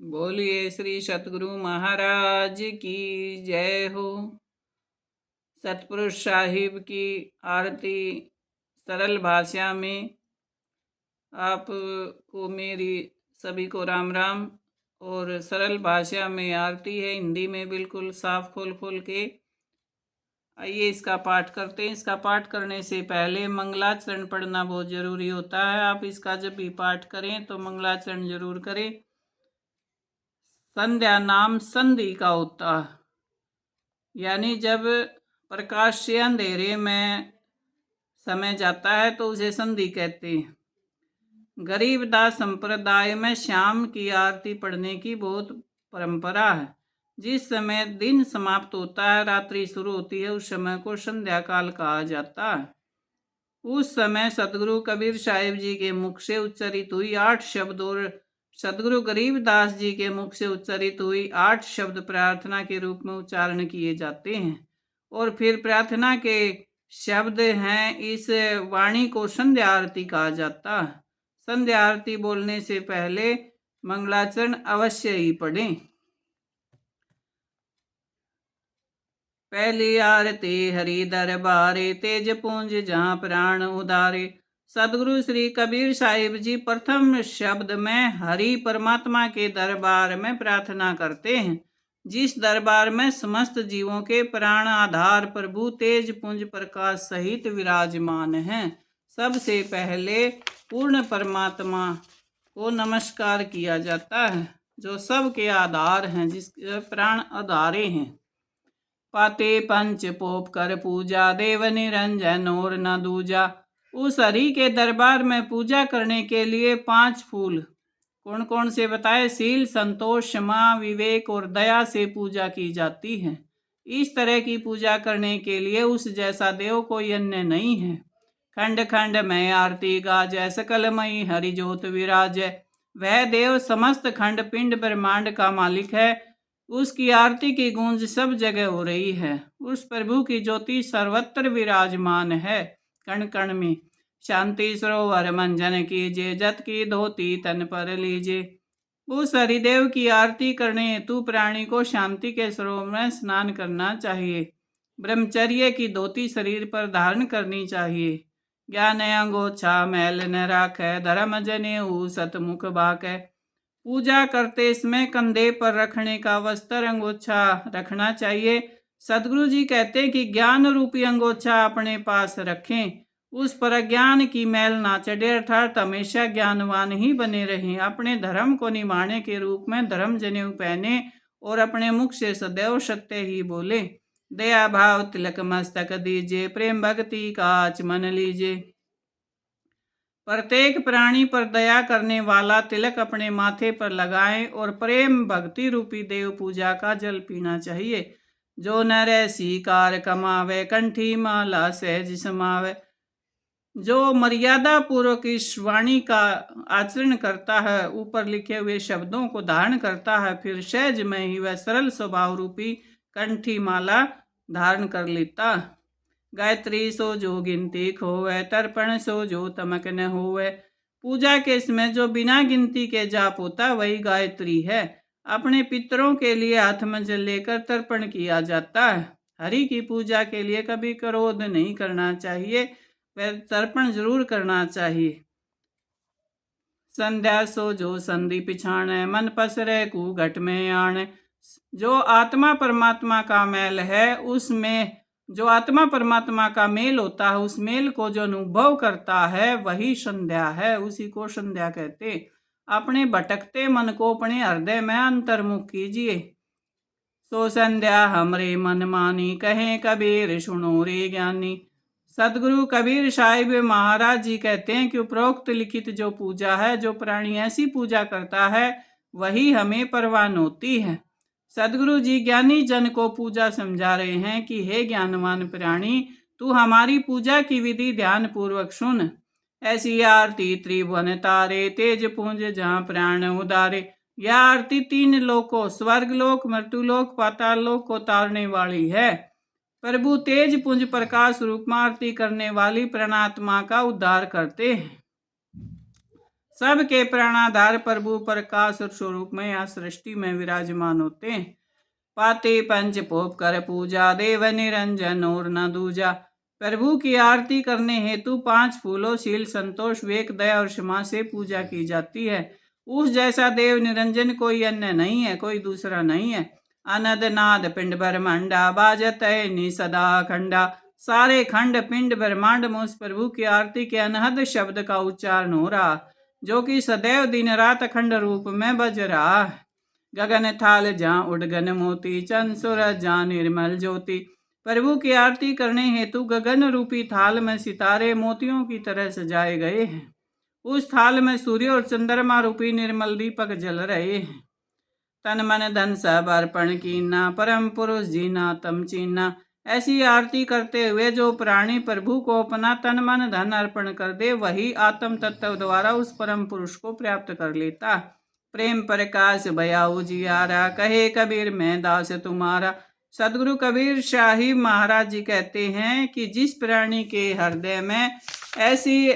बोलिए श्री सतगुरु महाराज की जय हो। सतपुरुष साहिब की आरती सरल भाषा में आपको मेरी सभी को राम राम। और सरल भाषा में आरती है, हिंदी में बिल्कुल साफ खोल के। आइए इसका पाठ करते हैं। इसका पाठ करने से पहले मंगलाचरण पढ़ना बहुत जरूरी होता है। आप इसका जब भी पाठ करें तो मंगलाचरण जरूर करें। संध्या नाम संधि का होता है, यानी जब प्रकाश से अंधेरे में समय जाता है तो उसे संधि कहते हैं। गरीबदास संप्रदाय में शाम की आरती पढ़ने की बहुत परंपरा है। जिस समय दिन समाप्त होता है, रात्रि शुरू होती है, उस समय को संध्या काल कहा जाता है। उस समय सतगुरु कबीर साहिब जी के मुख से उच्चारित हुई 8 शब्द और सतगुरु गरीबदास जी के मुख से उच्चारित हुई 8 शब्द प्रार्थना के रूप में उच्चारण किए जाते हैं। और फिर प्रार्थना के शब्द हैं, इस वाणी को संध्या आरती कहा जाता है। संध्या आरती बोलने से पहले मंगलाचरण अवश्य ही पढ़ें। पहली आरती हरि दरबारे, तेज पुंज जहाँ प्राण उदारे। सदगुरु श्री कबीर साहिब जी प्रथम शब्द में हरि परमात्मा के दरबार में प्रार्थना करते हैं, जिस दरबार में समस्त जीवों के प्राण आधार प्रभु तेज पुंज प्रकाश सहित विराजमान हैं। सबसे पहले पूर्ण परमात्मा को नमस्कार किया जाता है, जो सबके आधार हैं, जिसके प्राण आधारे हैं। पाते पंच पोप कर पूजा, देव निरंजन और न दूजा। उस हरि के दरबार में पूजा करने के लिए 5 फूल कौन कौन से बताए? शील, संतोष, क्षमा, विवेक और दया से पूजा की जाती है। इस तरह की पूजा करने के लिए उस जैसा देव कोई अन्य नहीं है। खंड खंड में आरती गाजै, सकलमयी हरि ज्योत विराजै। वह देव समस्त खंड पिंड ब्रह्मांड का मालिक है। उसकी आरती की गूंज सब जगह हो रही है। उस प्रभु की ज्योति सर्वत्र विराजमान है। कण कण में शांति सरोवर मंजन कीजिए, जत की धोती तन पर लीजिए। उस हरिदेव की आरती करने हेतु प्राणी को शांति के सरोवर में स्नान करना चाहिए। ब्रह्मचर्य की धोती शरीर पर धारण करनी चाहिए। ज्ञान अंगोछा मैल न राखै, धर्म जनेऊ सतमुख बाकै। पूजा करते समय कंधे पर रखने का वस्त्र अंगोछा रखना चाहिए। सदगुरु जी कहते हैं कि ज्ञान रूपी अंगोछा अपने पास रखें, उस पर अज्ञान की मैल ना चढ़े, अर्थात हमेशा ज्ञानवान ही बने रहें। अपने धर्म को निभाने के रूप में धर्म जनेऊ पहने और अपने मुख से सदैव सत्य ही बोले। दया भाव तिलक मस्तक दीजिए, प्रेम भक्ति का आचमन लीजिए। प्रत्येक प्राणी पर दया करने वाला तिलक अपने माथे पर लगाएं और प्रेम भक्ति रूपी देव पूजा का जल पीना चाहिए। जो नर सीकार कमावे, कंठी माला सहज समावे। जो मर्यादा पूर्वक इस वाणी का आचरण करता है, ऊपर लिखे हुए शब्दों को धारण करता है, फिर सहज में ही वह सरल स्वभाव रूपी कंठी माला धारण कर लेता। गायत्री सो जो गिनती खोवे, तर्पण सो जो तमक न होवे। पूजा के समय जो बिना गिनती के जाप होता वही गायत्री है। अपने पितरों के लिए हाथ में जल लेकर तर्पण किया जाता है। हरि की पूजा के लिए कभी क्रोध नहीं करना चाहिए, वह तर्पण जरूर करना चाहिए। संध्या सो जो संधि पिछाणे, मन पसरे कु घट में आणे। जो आत्मा परमात्मा का मेल है, उसमें जो आत्मा परमात्मा का मेल होता है, उस मेल को जो अनुभव करता है वही संध्या है, उसी को संध्या कहते। अपने भटकते मन को अपने हृदय में अंतर्मुख कीजिए। सो संध्या हमरे मन मानी, कहे कबीर सुनो रे ज्ञानी। सदगुरु कबीर साहिब महाराज जी कहते हैं कि उपरोक्त लिखित जो पूजा है, जो प्राणी ऐसी पूजा करता है वही हमें परवान होती है। सदगुरु जी ज्ञानी जन को पूजा समझा रहे हैं कि हे ज्ञानवान प्राणी, तू हमारी पूजा की विधि ध्यान पूर्वक सुन। ऐसी आरती त्रिभुवन तारे, तेज पुंज जहाँ प्राण उदारे। यह आरती 3 लोकों स्वर्ग लोक, मृत्युलोक, पाताल लोक को तारने वाली है। प्रभु तेज पुंज प्रकाश रूप में आरती करने वाली प्राणात्मा का उद्धार करते हैं। सबके प्राणाधार प्रभु प्रकाश और स्वरूप में या सृष्टि में विराजमान होते हैं। पाते पंच पोप कर पूजा, देव निरंजन और न दूजा। प्रभु की आरती करने हेतु 5 फूलों, शील, संतोष, विवेक, दया और क्षमा से पूजा की जाती है। उस जैसा देव निरंजन कोई अन्य नहीं है, कोई दूसरा नहीं है। अनद नाद पिंड ब्रह्मांडा, बाजत है नि सदा खंडा। सारे खंड पिंड ब्रह्मांड में उस प्रभु की आरती के अनहद शब्द का उच्चारण हो रहा, जो कि सदैव दिन रात अखंड रूप में बज रहा है। गगन थाल जहाँ उड़गन मोती, चंद सूरज जहाँ निर्मल ज्योति। प्रभु की आरती करने हेतु गगन रूपी थाल में सितारे मोतियों की तरह सजाए गए हैं। उस थाल में सूर्य और चंद्रमा रूपी निर्मल दीपक जल रहे हैं। तन मन धन सब अर्पण कीना, परम पुरुष जीना तम चीना। ऐसी आरती करते हुए जो प्राणी प्रभु को अपना तन मन धन अर्पण कर दे, वही आत्म तत्व द्वारा उस परम पुरुष को प्राप्त कर लेता। प्रेम प्रकाश भया उजियारा, कहे कबीर मैं दास तुम्हारा। सदगुरु कबीर शाही महाराज जी कहते हैं कि जिस प्राणी के हृदय में ऐसी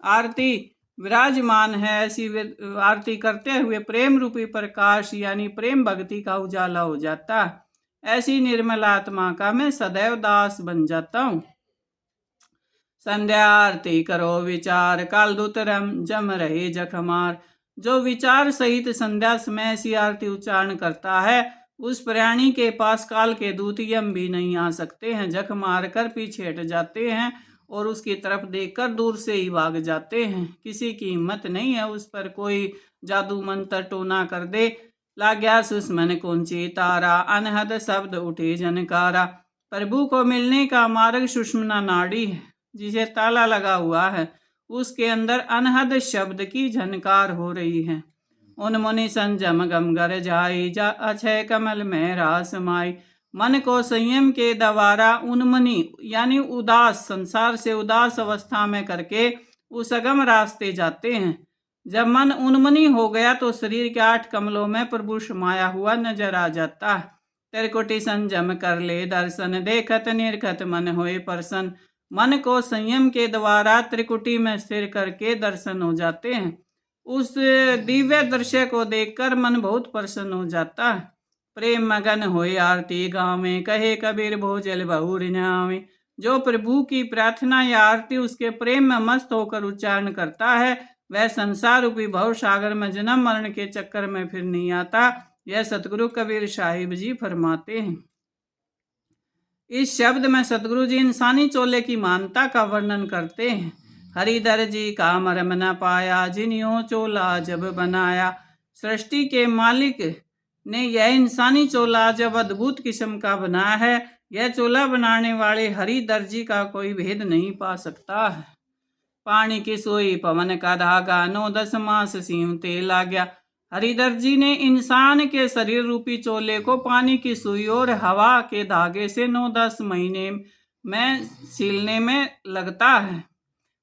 आरती विराजमान है, ऐसी आरती करते हुए प्रेम रूपी प्रकाश यानी प्रेम भक्ति का उजाला हो जाता, ऐसी निर्मल आत्मा का मैं सदैव दास बन जाता हूँ। संध्या आरती करो विचार, काल दूत जम रहे जखमार। जो विचार सहित संध्या समय ऐसी आरती उच्चारण करता है, उस प्राणी के पास काल के दूत यम भी नहीं आ सकते हैं। जख मार कर पीछे हट जाते हैं और उसकी तरफ देखकर दूर से ही भाग जाते हैं। किसी की हिम्मत नहीं है उस पर कोई जादू मंत्र टोना कर दे। लाग्या सुषमन कुंची तारा, अनहद शब्द उठे जनकारा। प्रभु को मिलने का मार्ग सुषमना नाड़ी है, जिसे ताला लगा हुआ है। उसके अंदर अनहद शब्द की झनकार हो रही है। उन मुनि संजम गम गर जाई, जा अक्षय कमल में रास माई। मन को संयम के द्वारा उन मुनि यानी उदास, संसार से उदास अवस्था में करके उस अगम रास्ते जाते हैं। जब मन उन्मनी हो गया तो शरीर के 8 कमलों में प्रभु समाया हुआ नजर आ जाता है। त्रिकुटी संजम कर ले दर्शन, देखत निरखत मन होए प्रसन्न। मन को संयम के द्वारा त्रिकुटी में स्थिर करके दर्शन हो जाते हैं। उस दिव्य दृश्य को देखकर मन बहुत प्रसन्न हो जाता है। प्रेम मगन होए आरती गावे, कहे कबीर भोजल बहुर न्यावे। जो प्रभु की प्रार्थना या आरती उसके प्रेम में मस्त होकर उच्चारण करता है, वह संसार रूपी भव सागर में जन्म मरण के चक्कर में फिर नहीं आता। यह सतगुरु कबीर साहिब जी फरमाते हैं। इस शब्द में सतगुरु जी इंसानी चोले की महानता का वर्णन करते हैं। हरिधर जी का मरम न पाया, जिन्हों चोला जब बनाया। सृष्टि के मालिक ने यह इंसानी चोला जब अद्भुत किस्म का बनाया है, यह चोला बनाने वाले हरिधर जी का कोई भेद नहीं पा सकता है। पानी की सोई पवन का धागा, 9-10 मास सीमते ला गया। हरिधर जी ने इंसान के शरीर रूपी चोले को पानी की सुई और हवा के धागे से 9-10 महीने में सीलने में लगता है।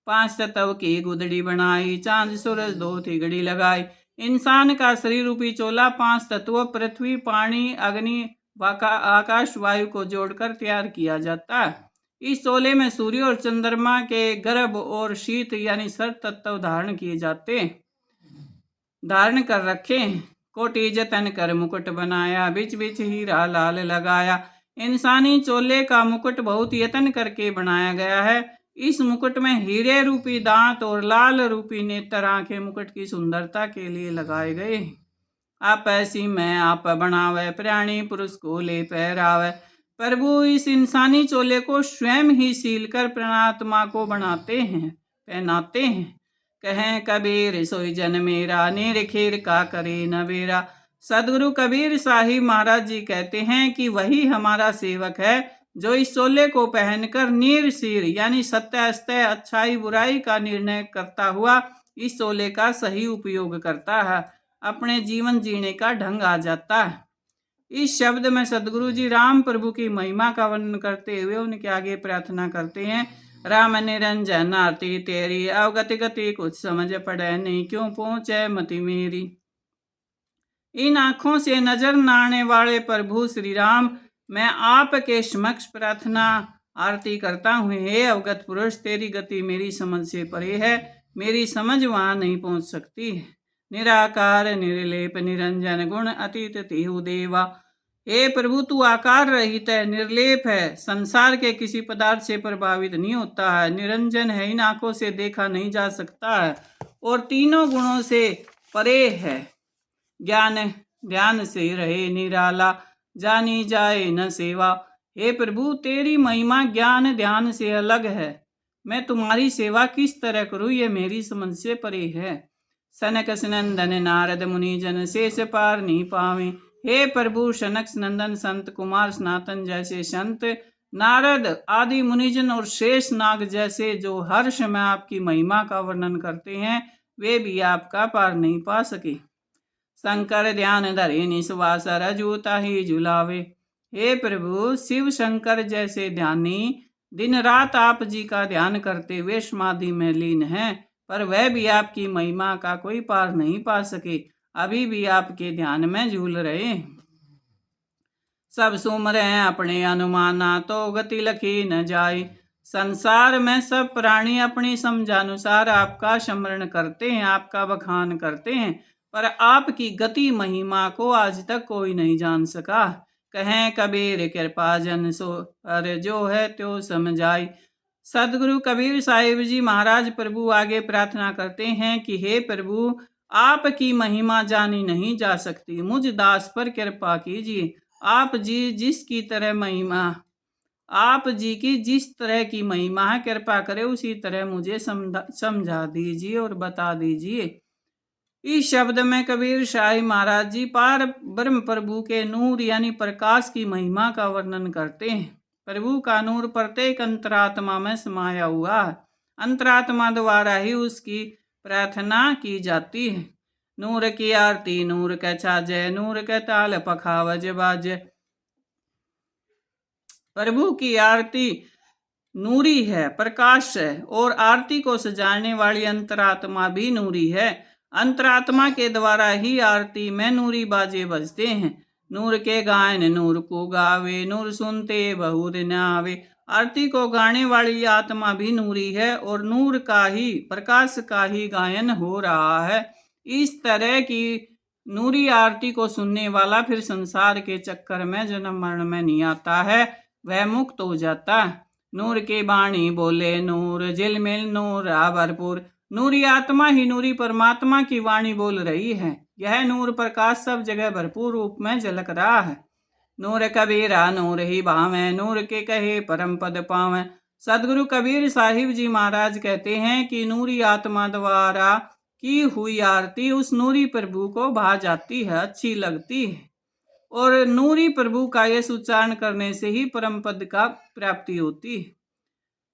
5 तत्व की गुदड़ी बनाई, चांद सूरज 2 तिगड़ी लगाई। इंसान का शरीर रूपी चोला 5 तत्वों पृथ्वी, पानी, अग्नि, आकाश, वायु को जोड़कर तैयार किया जाता है। इस चोले में सूर्य और चंद्रमा के गर्भ और शीत यानी सर्द तत्व धारण किए जाते हैं, धारण कर रखे। कोटि जतन कर मुकुट बनाया, बिच बिच हीरा लाल लगाया। इंसानी चोले का मुकुट बहुत यत्न करके बनाया गया है। इस मुकुट में हीरे रूपी दांत और लाल रूपी नेत्र आंखें मुकुट की सुंदरता के लिए लगाए गए। आप ऐसी मैं आप बनावे, प्राणी पुरुष को ले पहरावे। प्रभु इस इंसानी चोले को स्वयं ही सील कर प्राणात्मा को बनाते हैं, पहनाते हैं। कहें कबीर सोई जन मेरा, निरखेर का करे न बेरा। सदगुरु कबीर साहिब महाराज जी कहते हैं कि वही हमारा सेवक है जो इस चोले को पहनकर निर्सिर यानी सत्य अस्त्य, अच्छाई बुराई का निर्णय करता हुआ इस चोले का सही उपयोग करता है। अपने जीवन जीने का ढंग आ जाता है। इस शब्द में सदगुरु जी राम प्रभु की महिमा का वर्णन करते हुए उनके आगे प्रार्थना करते हैं। राम निरंजन आरती तेरी, अवगति गति कुछ समझ पड़े नहीं, क्यों पहुंचे मति मेरी। इन आंखों से नजर न आने वाले प्रभु श्री राम, मैं आपके समक्ष प्रार्थना आरती करता हूँ। हे अवगत पुरुष, तेरी गति मेरी समझ से परे है। मेरी समझ वहाँ नहीं पहुँच सकती। निराकार निर्लेप निरंजन गुण अतीत तिहु देवा। हे प्रभु, तू आकार रहित है, निर्लेप है, संसार के किसी पदार्थ से प्रभावित नहीं होता है, निरंजन है, इन आंखों से देखा नहीं जा सकता है, और तीनों गुणों से परे है। ज्ञान ध्यान से रहे निराला, जानी जाए न सेवा। हे प्रभु, तेरी महिमा ज्ञान ध्यान से अलग है, मैं तुम्हारी सेवा किस तरह करूं, ये मेरी समझ से परे है। सनक सनंदन नारद मुनि जन शेष पार नहीं पावे। हे प्रभु, सनक नंदन संत कुमार सनातन जैसे संत, नारद आदि मुनिजन और शेष नाग जैसे जो हर समय आपकी महिमा का वर्णन करते हैं, वे भी आपका पार नहीं पा सके। शंकर ध्यान धरे निस्वास रजूता ही झुलावे। हे प्रभु, शिव शंकर जैसे ध्यानी दिन रात आप जी का ध्यान करते हुए समाधि में लीन हैं, पर वह भी आपकी महिमा का कोई पार नहीं पा सके, अभी भी आपके ध्यान में झूल रहे। सब सुमरे अपने अनुमाना, तो गति लखी न जाए। संसार में सब प्राणी अपनी समझानुसार आपका स्मरण करते हैं, आपका बखान करते हैं, पर आपकी गति महिमा को आज तक कोई नहीं जान सका। कहें कबीर कृपा जन सो, अरे जो है त्यो समझाई। सदगुरु कबीर साहिब जी महाराज प्रभु आगे प्रार्थना करते हैं कि हे प्रभु, आपकी महिमा जानी नहीं जा सकती, मुझ दास पर कृपा कीजिए। आप जी जिसकी तरह महिमा, आप जी की जिस तरह की महिमा है, कृपा करे उसी तरह मुझे समझा दीजिए और बता दीजिए। इस शब्द में कबीर शाही महाराज जी पार ब्रह्म प्रभु के नूर यानी प्रकाश की महिमा का वर्णन करते हैं। प्रभु का नूर प्रत्येक अंतरात्मा में समाया हुआ है, अंतरात्मा द्वारा ही उसकी प्रार्थना की जाती है। नूर की आरती नूर के छाजे, नूर के ताल पखावज बाजे। प्रभु की आरती नूरी है, प्रकाश है, और आरती को सजाने वाली अंतरात्मा भी नूरी है। अंतरात्मा के द्वारा ही आरती में नूरी बाजे बजते हैं। नूर के गायन नूर को गावे, नूर सुनते बहुत न आवे। आरती को गाने वाली आत्मा भी नूरी है, और नूर का ही, प्रकाश का ही गायन हो रहा है। इस तरह की नूरी आरती को सुनने वाला फिर संसार के चक्कर में जन्म मरण में नहीं आता है, वह मुक्त हो जाता है। नूर के बाणी बोले नूर, झिलमिल नूर भरपूर। नूरी आत्मा ही नूरी परमात्मा की वाणी बोल रही है। यह नूर प्रकाश सब जगह भरपूर रूप में झलक रहा है। नूर कबीरा नूर ही भावे, नूर के कहे परम पद पावे। सदगुरु कबीर साहिब जी महाराज कहते हैं कि नूरी आत्मा द्वारा की हुई आरती उस नूरी प्रभु को भा जाती है, अच्छी लगती है, और नूरी प्रभु का यह उच्चारण करने से ही परम पद का प्राप्ति होती है।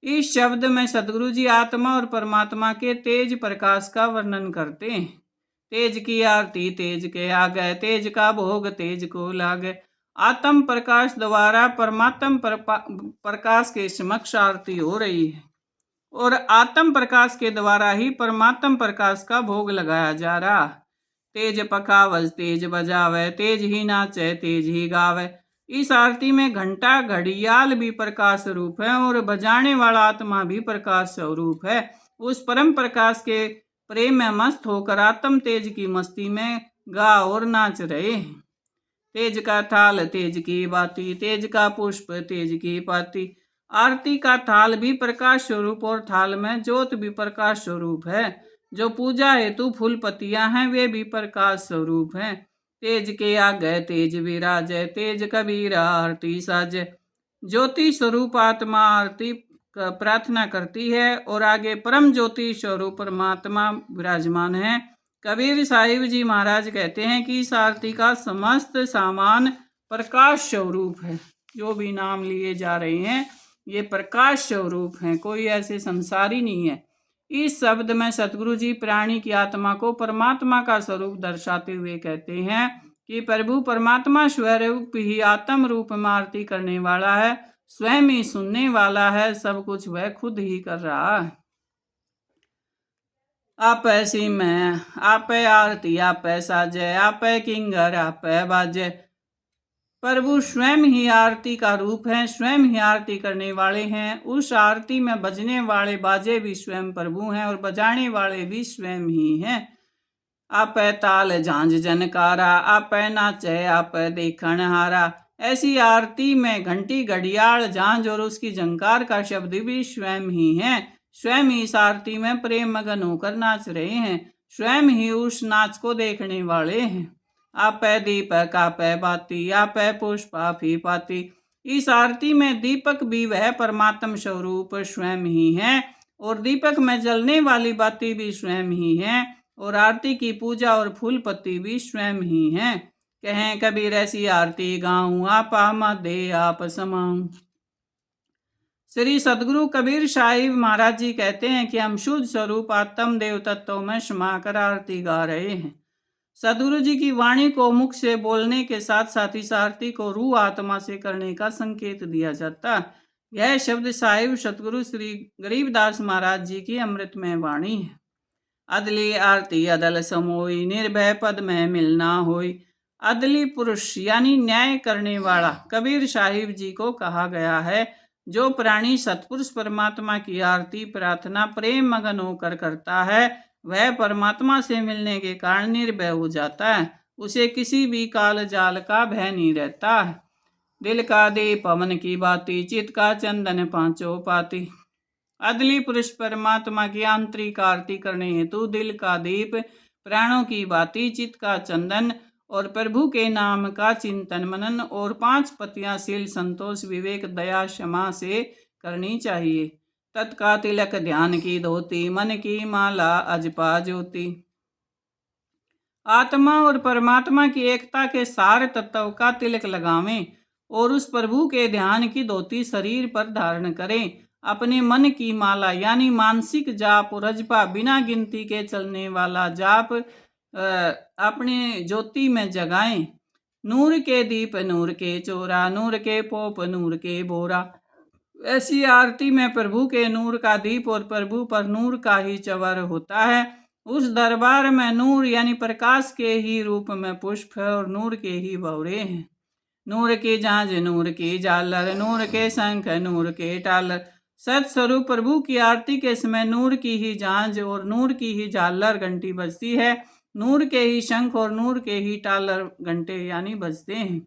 इस शब्द में सदगुरु जी आत्मा और परमात्मा के तेज प्रकाश का वर्णन करते हैं। तेज की आरती तेज के आगे, तेज का भोग तेज को लागे। आत्म प्रकाश द्वारा परमात्म प्रकाश के समक्ष आरती हो रही है, और आत्म प्रकाश के द्वारा ही परमात्म प्रकाश का भोग लगाया जा रहा। तेज पखावज तेज बजावे, तेज ही नाचे तेज ही गावे। इस आरती में घंटा घड़ियाल भी प्रकाश स्वरूप है, और बजाने वाला आत्मा भी प्रकाश स्वरूप है। उस परम प्रकाश के प्रेम में मस्त होकर आत्म तेज की मस्ती में गा और नाच रहे हैं। तेज का थाल तेज की बाती, तेज का पुष्प तेज की पाती। आरती का थाल भी प्रकाश स्वरूप और थाल में ज्योत भी प्रकाश स्वरूप है। जो पूजा हेतु फूल पत्तियां हैं वे भी प्रकाश स्वरूप हैं। तेज के आगे तेज विराजय, तेज कबीरा आरती साजय। ज्योति स्वरूप आत्मा आरती प्रार्थना करती है, और आगे परम ज्योति स्वरूप परमात्मा विराजमान है। कबीर साहिब जी महाराज कहते हैं कि इस आरती का समस्त सामान प्रकाश स्वरूप है। जो भी नाम लिए जा रहे हैं ये प्रकाश स्वरूप हैं, कोई ऐसे संसारी नहीं है। इस शब्द में सतगुरु जी प्राणी की आत्मा को परमात्मा का स्वरूप दर्शाते हुए कहते हैं कि प्रभु परमात्मा स्वरूप ही आत्म रूप में आरती करने वाला है, स्वयं ही सुनने वाला है, सब कुछ वह खुद ही कर रहा है। आप ऐसी में आप आरती आप साजय, आप किंगर आप बाजय। प्रभु स्वयं ही आरती का रूप है, स्वयं ही आरती करने वाले हैं। उस आरती में बजने वाले बाजे भी स्वयं प्रभु हैं और बजाने वाले भी स्वयं ही हैं। आप ताल झांझ जनकारा, आप नाचे आप देखण हारा। ऐसी आरती में घंटी घड़ियाल झांझ और उसकी झंकार का शब्द भी स्वयं ही है। स्वयं ही इस आरती में प्रेम मगन होकर नाच रहे हैं, स्वयं ही उस नाच को देखने वाले हैं। आप दीपक आप बाती, आप पुष्प आप ही पाती। इस आरती में दीपक भी वह परमात्म स्वरूप स्वयं ही है और दीपक में जलने वाली बाती भी स्वयं ही है और आरती की पूजा और फूल पत्ती भी स्वयं ही हैं। कहें कबीर ऐसी आरती गाऊं, आपा मत दे आप समाऊं। श्री सदगुरु कबीर साहिब महाराज जी कहते हैं कि हम शुद्ध स्वरूप आत्म देव तत्वों में समा कर आरती गा रहे हैं। सदगुरु जी की वाणी को मुख से बोलने के साथ साथ इस आरती को रूह आत्मा से करने का संकेत दिया जाता है। यह शब्द साहिब सतगुरु श्री गरीबदास महाराज जी की अमृतमय वाणी है। अदली आरती अदल समोई, निर्भय पद में मिलना होई। अदली पुरुष यानी न्याय करने वाला कबीर साहिब जी को कहा गया है। जो प्राणी सतपुरुष परमात्मा की आरती प्रार्थना प्रेम मगन होकर करता है, वह परमात्मा से मिलने के कारण निर्भय हो जाता है। उसे किसी भी काल जाल का भय नहीं रहता है। दिल का दीप पवन की बाती, चित का चंदन पांचों पाती। अदली पुरुष परमात्मा की आंतरिक आरती करने हेतु दिल का दीप, प्राणों की बाती, चित्त का चंदन और प्रभु के नाम का चिंतन मनन और 5 पतियां शील संतोष विवेक दया क्षमा से करनी चाहिए। तत्का तिलक ध्यान की धोती, मन की माला अजपा ज्योति। आत्मा और परमात्मा की एकता के सार तत्व का तिलक लगावें और उस प्रभु के ध्यान की धोती शरीर पर धारण करें। अपने मन की माला यानी मानसिक जाप और अजपा बिना गिनती के चलने वाला जाप अपने ज्योति में जगाएं। नूर के दीप नूर के चोरा, नूर के पोप नूर के बोरा। ऐसी आरती में प्रभु के नूर का दीप और प्रभु पर नूर का ही चवर होता है। उस दरबार में नूर यानी प्रकाश के ही रूप में पुष्प है और नूर के ही भौरे हैं। नूर की झांझ नूर की झालर, नूर के शंख नूर के टालर। सत्स्वरूप प्रभु की आरती के समय नूर की ही झांझ और नूर की ही झालर घंटी बजती है। नूर के ही शंख और नूर के ही टालर घंटे यानी बजते हैं।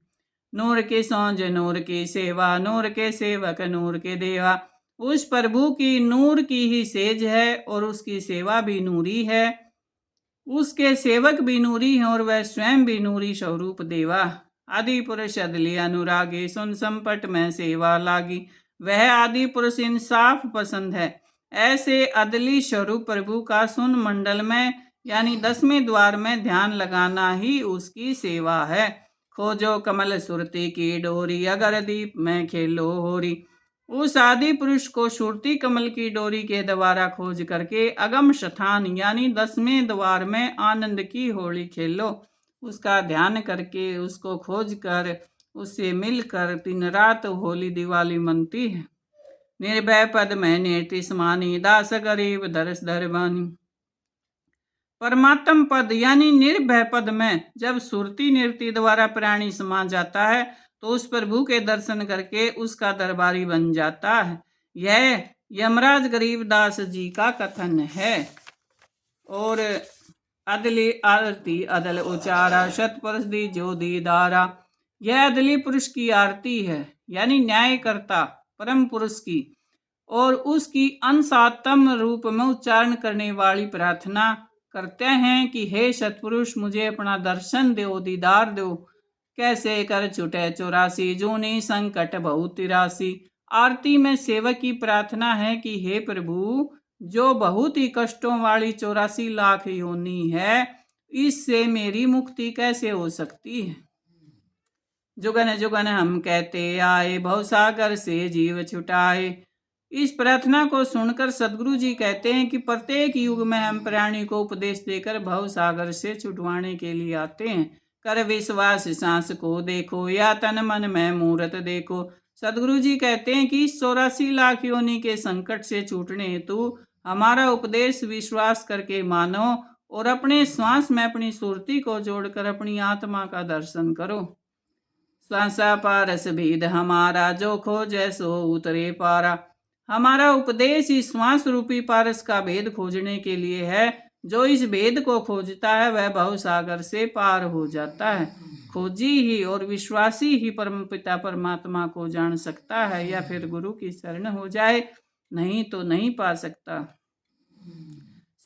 नूर की सौंज नूर की सेवा, नूर के सेवक नूर के देवा। उस प्रभु की नूर की ही सेज है और उसकी सेवा भी नूरी है। उसके सेवक भी नूरी हैं और वह स्वयं भी नूरी स्वरूप देवा। आदि पुरुष अदली अनुरागी, सुन संपट में सेवा लागी। वह आदि पुरुष इंसाफ पसंद है। ऐसे अदली स्वरूप प्रभु का सुन मंडल में यानी 10वें द्वार में ध्यान लगाना ही उसकी सेवा है। खोजो कमल सुरती की डोरी, अगर दीप में खेलो होरी। उस आदि पुरुष को सुरती कमल की डोरी के द्वारा खोज करके अगम स्थान यानी 10वें द्वार में आनंद की होली खेलो। उसका ध्यान करके उसको खोज कर उससे मिलकर दिन रात होली दिवाली मनती है। निर्भय पद में निर्ति समानी, दास गरीब दरस दरबानी। परमात्म पद यानी निर्भय पद में जब सुरती निर्ति द्वारा प्राणी समा जाता है तो उस प्रभु के दर्शन करके उसका दरबारी बन जाता है। यह यमराज गरीबदास जी का कथन है। और अदली आरती अदल उचारा, सतपुरुष दी जो दीदारा। यह अदली पुरुष की आरती है यानी न्यायकर्ता परम पुरुष की और उसकी अंशात्म रूप में उच्चारण करने वाली प्रार्थना करते हैं कि हे सतपुरुष मुझे अपना दर्शन दो, दीदार दो। कैसे कर छुटे 84 जूनी संकट बहुत 83। आरती में सेवक की प्रार्थना है कि हे प्रभु जो बहुत ही कष्टों वाली 84 लाख योनि है, इससे मेरी मुक्ति कैसे हो सकती है। जुगन जुगन हम कहते आए, भवसागर से जीव छुटाए। इस प्रार्थना को सुनकर सदगुरु जी कहते हैं कि प्रत्येक युग में हम प्राणी को उपदेश देकर भव सागर से छुटवाने के लिए आते हैं। कर विश्वास सांस को देखो या तन मन में मूर्त देखो। सदगुरु जी कहते हैं कि 84 लाख योनि के संकट से छूटने हेतु हमारा उपदेश विश्वास करके मानो और अपने श्वास में अपनी सुरती को जोड़कर अपनी आत्मा का दर्शन करो। श्वासा पारस भेद हमारा, जो खोजै सो उतरे पारा। हमारा उपदेश इस श्वास रूपी पारस का भेद खोजने के लिए है। जो इस भेद को खोजता है वह भवसागर से पार हो जाता है। खोजी ही और विश्वासी ही परम पिता परमात्मा को जान सकता है, या फिर गुरु की शरण हो जाए, नहीं तो नहीं पा सकता।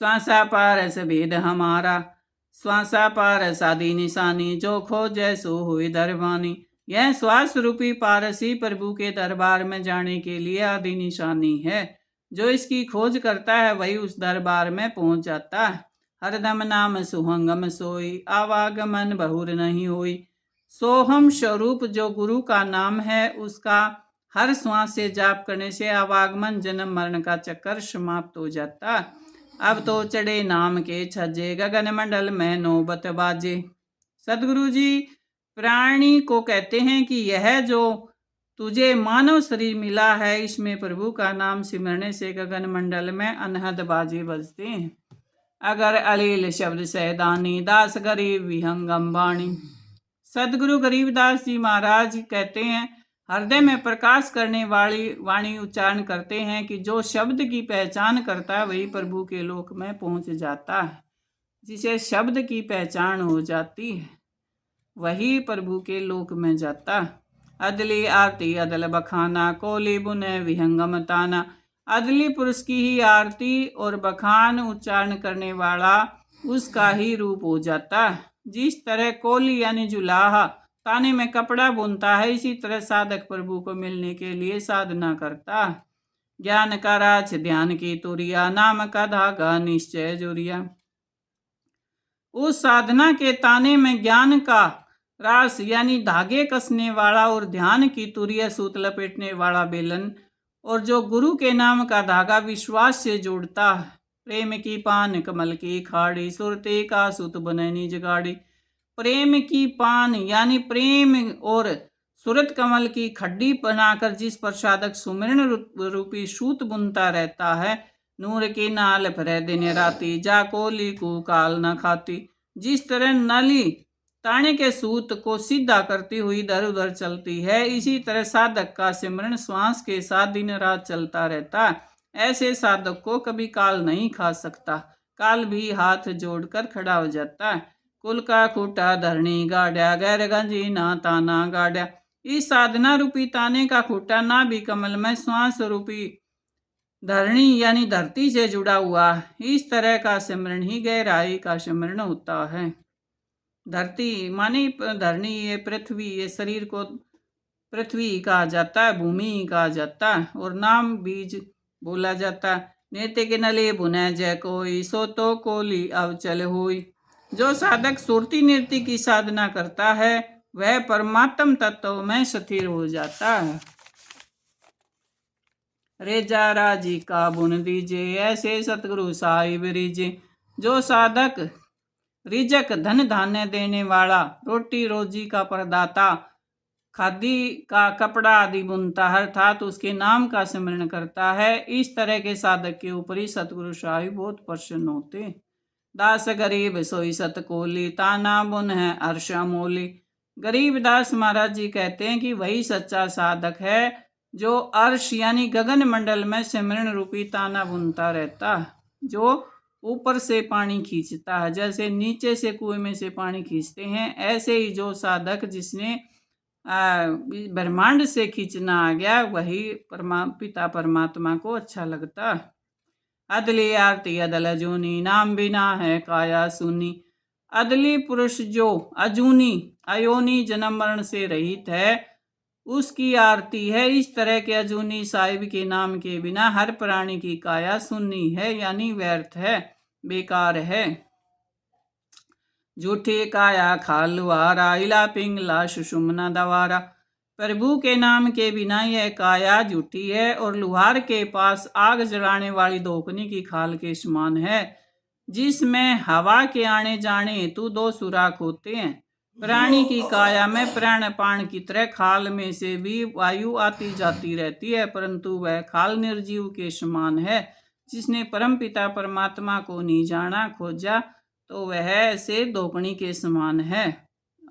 श्वासा पारस भेद हमारा, श्वासा पारस आदि निशानी, जो खोजै सो हुई दरबानी। यह श्वास रूपी पारसी प्रभु के दरबार में जाने के लिए आदि निशानी है। जो इसकी खोज करता है वही उस दरबार में पहुंच जाता है। हरदम नाम सुहंगम सोई, आवागमन बहुर नहीं होई। सोहम स्वरूप जो गुरु का नाम है, उसका हर श्वास से जाप करने से आवागमन जन्म मरण का चक्कर समाप्त हो जाता। अब तो चढ़े नाम के छज्जे, गगन मंडल में नौबत बाजे। सदगुरु जी प्राणी को कहते हैं कि यह जो तुझे मानव शरीर मिला है, इसमें प्रभु का नाम सिमरने से गगन मंडल में अनहद बाजे बजते हैं। अगर अलील शब्द सैदानी, दास गरीब विहंगम वाणी। सदगुरु गरीबदास जी महाराज कहते हैं, हृदय में प्रकाश करने वाली वाणी उच्चारण करते हैं कि जो शब्द की पहचान करता है वही प्रभु के लोक में पहुंच जाता है। जिसे शब्द की पहचान हो जाती है वही प्रभु के लोक में जाता। अदली आरती अदल बखाना, कोली बुने विहंगम ताना। अदली पुरुष की ही आरती और बखान उच्चारण करने वाला उसका ही रूप हो जाता। जिस तरह कोली यानी जुलाहा ताने में कपड़ा बुनता है, इसी तरह साधक प्रभु को मिलने के लिए साधना करता। ज्ञान का राज ध्यान की तुरिया, नाम का धागा निश्चय जुरिया। उस साधना के ताने में ज्ञान का रास यानी धागे कसने वाला और ध्यान की तुरिया सूत लपेटने वाला बेलन, और जो गुरु के नाम का धागा विश्वास से जोड़ता है। प्रेम की पान कमल की खाड़ी, सुरते का सूत बने निज गाड़ी। प्रेम की पान यानी प्रेम और सूरत कमल की खड्डी बनाकर जिस पर साधक सुमिरन रूपी सूत बुनता रहता है। नूर की नाल फरे दिन राती, जा कोली को काल न खाती। जिस तरह नाली ताने के सूत को सीधा करती हुई इधर उधर चलती है, इसी तरह साधक का सिमरन श्वास के साथ दिन रात चलता रहता। ऐसे साधक को कभी काल नहीं खा सकता। काल भी हाथ जोड़कर खड़ा हो जाता है। कुल का खूटा धरणी गाड़ा, गैर गंजी ना ताना गाड़ा। इस साधना रूपी ताने का खूटा ना भी कमल में श्वास रूपी धरणी यानी धरती से जुड़ा हुआ। इस तरह का सिमरन ही गहराई का सिमरन होता है। धरती मानी धरणी, ये पृथ्वी, ये शरीर को पृथ्वी कहा जाता है, भूमि कहा जाता है, और नाम बीज बोला जाता है। नेते के नले बुने जय कोई, सो तो कोली अवचल होई। जो साधक सुरती नृत्य की साधना करता है वह परमात्म तत्व में स्थिर हो जाता है। रेजा राजी का बुन दीजे, ऐसे सतगुरु साहिब रीजे। जो साधक रिजक धन धान्य देने वाला, रोटी रोजी का प्रदाता, खादी का कपड़ा आदि बुनता है, अर्थात उसके नाम का सिमरन करता है, इस तरह के साधक के ऊपर ही सतगुरु साहिब बहुत प्रसन्न होते। दास गरीब सोई सत कोली, ताना बुन है अर्षा मोली। गरीब दास महाराज जी कहते हैं कि वही सच्चा साधक है जो अर्श यानी गगन मंडल में सिमरन रूपी ताना बुनता रहता, जो ऊपर से पानी खींचता है। जैसे नीचे से कुएं में से पानी खींचते हैं, ऐसे ही जो साधक जिसने ब्रह्मांड से खींचना आ गया वही पिता परमात्मा को अच्छा लगता। अदली आरती अदल अजूनी, नाम बिना है काया सुनी। अदली पुरुष जो अजूनी अयोनी जन्म मरण से रहित है, उसकी आरती है। इस तरह के अजूनी साहिब के नाम के बिना हर प्राणी की काया सुन्नी है, यानी व्यर्थ है, बेकार है। झूठी काया खालवारा, इला पिंगला सुषुम्ना दवारा। प्रभु के नाम के बिना यह काया झूठी है और लुहार के पास आग जलाने वाली धोकनी की खाल के समान है, जिसमें हवा के आने जाने हेतु दो सुराख होते हैं। प्राणी की काया में प्राण पान की तरह खाल में से भी वायु आती जाती रहती है, परंतु वह खाल निर्जीव के समान है। जिसने परम पिता परमात्मा को नहीं जाना खोजा तो वह ऐसे धोकनी के समान है।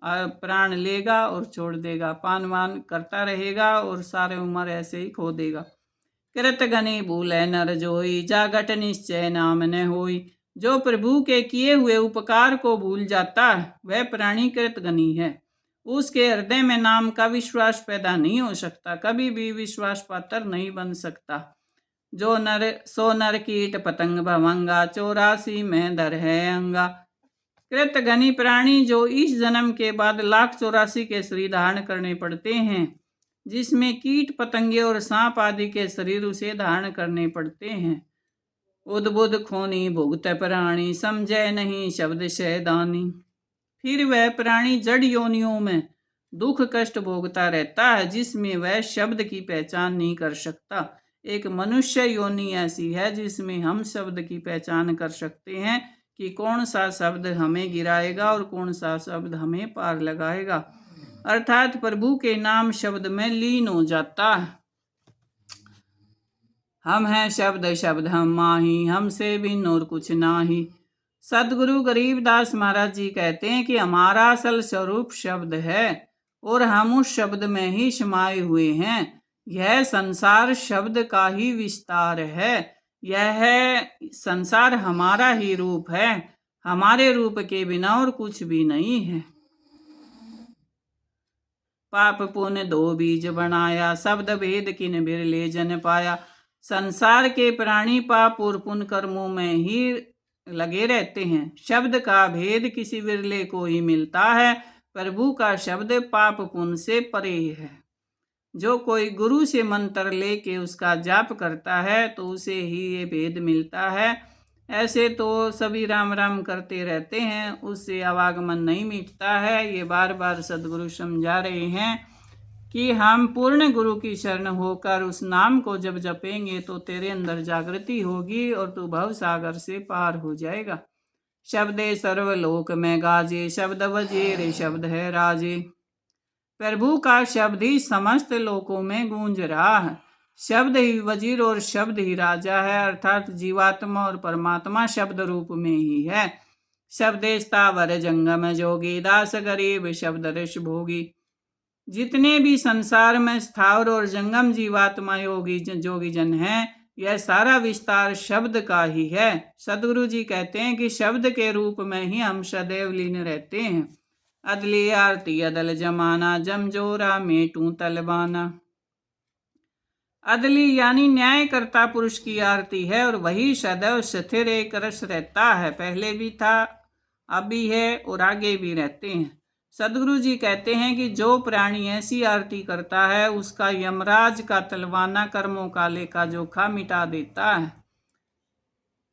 प्राण लेगा और छोड़ देगा, पान वान करता रहेगा और सारे उम्र ऐसे ही खो देगा। कृत गनि भूलै नर जोई, जागट निश्चय नाम न होई। जो प्रभु के किए हुए उपकार को भूल जाता है वह प्राणी कृत गनि है। उसके हृदय में नाम का विश्वास पैदा नहीं हो सकता, कभी भी विश्वास पात्र नहीं बन सकता। जो नर सो नर कीट पतंग भवंगा, 84 में दर है अंगा। कृत गनि प्राणी जो इस जन्म के बाद 1,84 के शरीर धारण करने पड़ते हैं, जिसमें कीट पतंगे और सांप आदि के शरीर उसे धारण करने पड़ते हैं। उद्बुद्ध खोनी भुगत प्राणी, समझे नहीं शब्द शैदानी। फिर वह प्राणी जड़ योनियों में दुख कष्ट भोगता रहता है, जिसमें वह शब्द की पहचान नहीं कर सकता। एक मनुष्य योनि ऐसी है जिसमें हम शब्द की पहचान कर सकते हैं कि कौन सा शब्द हमें गिराएगा और कौन सा शब्द हमें पार लगाएगा, अर्थात प्रभु के नाम शब्द में लीन हो जाता है। हम हैं शब्द शब्द हम माही, हमसे भिन्न और कुछ नाही। सदगुरु गरीबदास महाराज जी कहते हैं कि हमारा असल स्वरूप शब्द है और हम उस शब्द में ही समाये हुए हैं। यह संसार शब्द का ही विस्तार है। यह संसार हमारा ही रूप है, हमारे रूप के बिना और कुछ भी नहीं है। पाप पुण्य दो बीज बनाया, शब्द भेद किन बिरले जन पाया। संसार के प्राणी पाप और पुण्य कर्मों में ही लगे रहते हैं। शब्द का भेद किसी विरले को ही मिलता है। प्रभु का शब्द पाप पुण्य से परे है। जो कोई गुरु से मंत्र लेके उसका जाप करता है तो उसे ही ये भेद मिलता है। ऐसे तो सभी राम राम करते रहते हैं, उससे आवागमन नहीं मिटता है। ये बार बार सदगुरु समझा रहे हैं कि हम पूर्ण गुरु की शरण होकर उस नाम को जब जपेंगे तो तेरे अंदर जागृति होगी और तू भव सागर से पार हो जाएगा। शब्दे सर्वलोक में गाजे, शब्द वजीर शब्द है राजे। प्रभु का शब्द ही समस्त लोकों में गूंज रहा है। शब्द ही वजीर और शब्द ही राजा है, अर्थात जीवात्मा और परमात्मा शब्द रूप में ही है। शब्दे स्थावर जंगम जोगी, दास गरीब शब्द ऋष भोगी। जितने भी संसार में स्थावर और जंगम जीवात्मा योगी जोगी जन हैं, यह सारा विस्तार शब्द का ही है। सदगुरु जी कहते हैं कि शब्द के रूप में ही हम सदैव लीन रहते हैं। अदली आरती अदल जमाना, जमजोरा मेटू तलबाना। अदली यानी न्यायकर्ता पुरुष की आरती है और वही सदैव स्थिर एक रस रहता है। पहले भी था, अब भी है और आगे भी रहते हैं। सदगुरु जी कहते हैं कि जो प्राणी ऐसी आरती करता है उसका यमराज का तलवाना कर्मों का लेखा जोखा मिटा देता है।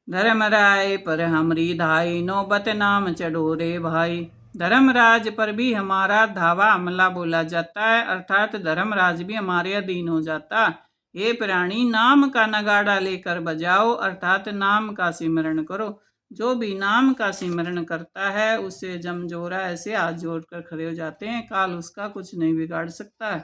धर्मराय पर हमरी धाई, नौबत नाम चढ़ोरे भाई। धर्मराज पर भी हमारा धावा हमला बोला जाता है, अर्थात धर्मराज भी हमारे अधीन हो जाता। हे प्राणी, नाम का नगाड़ा लेकर बजाओ, अर्थात नाम का सिमरण करो। जो भी नाम का सिमरण करता है उससे जमजोरा ऐसे हाथ जोड़कर खड़े हो जाते हैं, काल उसका कुछ नहीं बिगाड़ सकता है।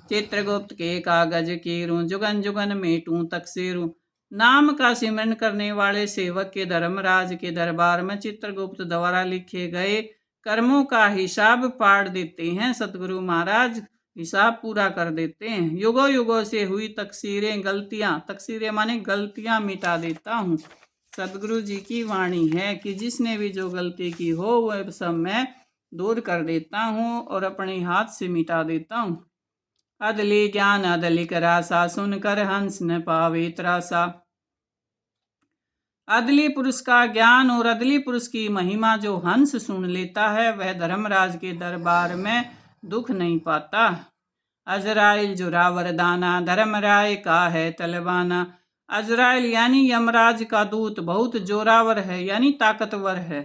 चित्रगुप्त के कागज कीरूं, जुगन जुगन मेटूं तकसीरूं। नाम का सिमरण करने वाले सेवक के धर्मराज के दरबार में चित्रगुप्त द्वारा लिखे गए कर्मों का हिसाब फाड़ देते हैं। सतगुरु महाराज हिसाब पूरा कर देते हैं। युगों युगों से हुई तकसीरें गलतियां, तकसीरें माने गलतियां मिटा देता हूँ। सदगुरु जी की वाणी है कि जिसने भी जो गलती की हो वह सब मैं दूर कर देता हूँ और अपने हाथ से मिटा देता हूँ। अदली ज्ञान अदली करासा, सुनकर हंस न पावे त्रासा। अदली पुरुष का ज्ञान और अदली पुरुष की महिमा जो हंस सुन लेता है वह धर्मराज के दरबार में दुख नहीं पाता। अजराइल जोरावर दाना, धर्मराय का है तलवाना। अजराइल यानी यमराज का दूत बहुत जोरावर है यानी ताकतवर है।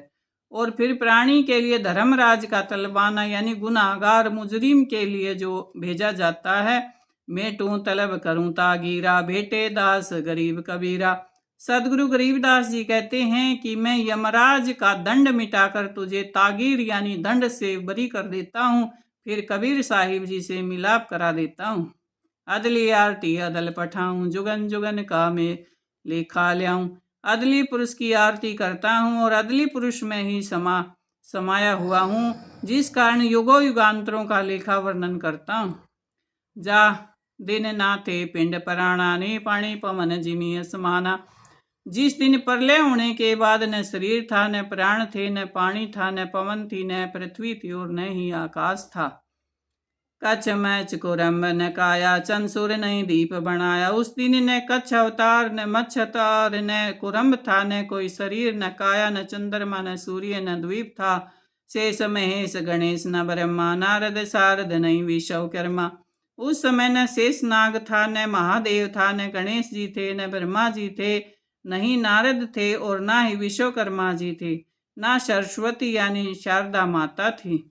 और फिर प्राणी के लिए धर्मराज का तलवाना यानी गुनाहगार मुजरिम के लिए जो भेजा जाता है। मेटू तलब करूं तागीरा, भेटे दास गरीब कबीरा। सदगुरु गरीबदास जी कहते हैं कि मैं यमराज का दंड मिटाकर तुझे तागीर यानी दंड से बरी कर देता हूँ, फिर कबीर साहिब जी से मिलाप करा देता हूँ। अदली आरती अदल पठाऊं, जुगन जुगन का मैं लेखा ल्याऊं। अदली पुरुष की आरती करता हूँ और अदली पुरुष में ही समाया हुआ हूँ, जिस कारण युगों युगांतरों का लेखा वर्णन करता हूँ। जा दिन ना थे पिंड पराणा, ने पानी पवन जिमी समाना। जिस दिन प्रलय होने के बाद न शरीर था, न प्राण थे, न पानी था, न पवन थी, न पृथ्वी थी और न ही आकाश था। कच्छ मैच कुरम्ब न काया, चंसुर नहीं दीप बनाया। उस दिन न कच्छ अवतार, न मच्छ अवतार, न कुरम्ब था, न कोई शरीर, न काया, न चंद्रमा, न सूर्य, न द्वीप था। शेष महेश गणेश न ब्रह्मा, नारद सारद नहीं विश्वकर्मा। उस समय न शेष नाग था, न महादेव था, न गणेश जी थे, न ब्रह्मा जी थे, नहीं नारद थे और ना ही विश्वकर्मा जी थे, ना सरस्वती यानी शारदा माता थी।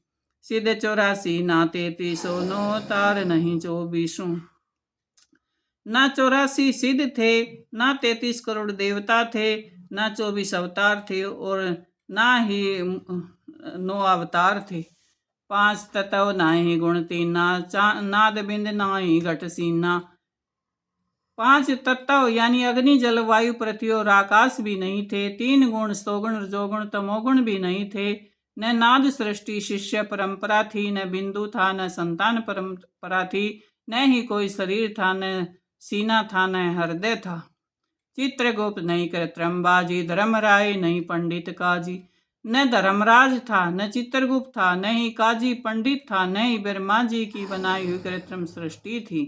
सिद्ध 84 ना 33 नो तार नहीं 24। ना 84 सिद्ध थे, ना 33 करोड़ देवता थे, ना 24 अवतार थे और ना ही 9 अवतार थे। 5 तत्व ना ही गुण तीना, नाद बिंद ना ही घट सीना। 5 तत्व यानी अग्नि जल वायु पृथ्वी और आकाश भी नहीं थे। 3 गुण सौगुण रजोगुण तमोगुण भी नहीं थे। न नाद सृष्टि शिष्य परंपरा थी, न बिंदु था, न संतान परंपरा थी, न ही कोई शरीर था, न सीना था, न हृदय था। चित्रगुप्त नहीं कृत्रमबाजी, धर्मराय नहीं पंडित काजी। न धर्मराज था, न चित्रगुप्त था, न ही काजी पंडित था, न ही ब्रह्मा जी की बनाई हुई कृत्रिम सृष्टि थी।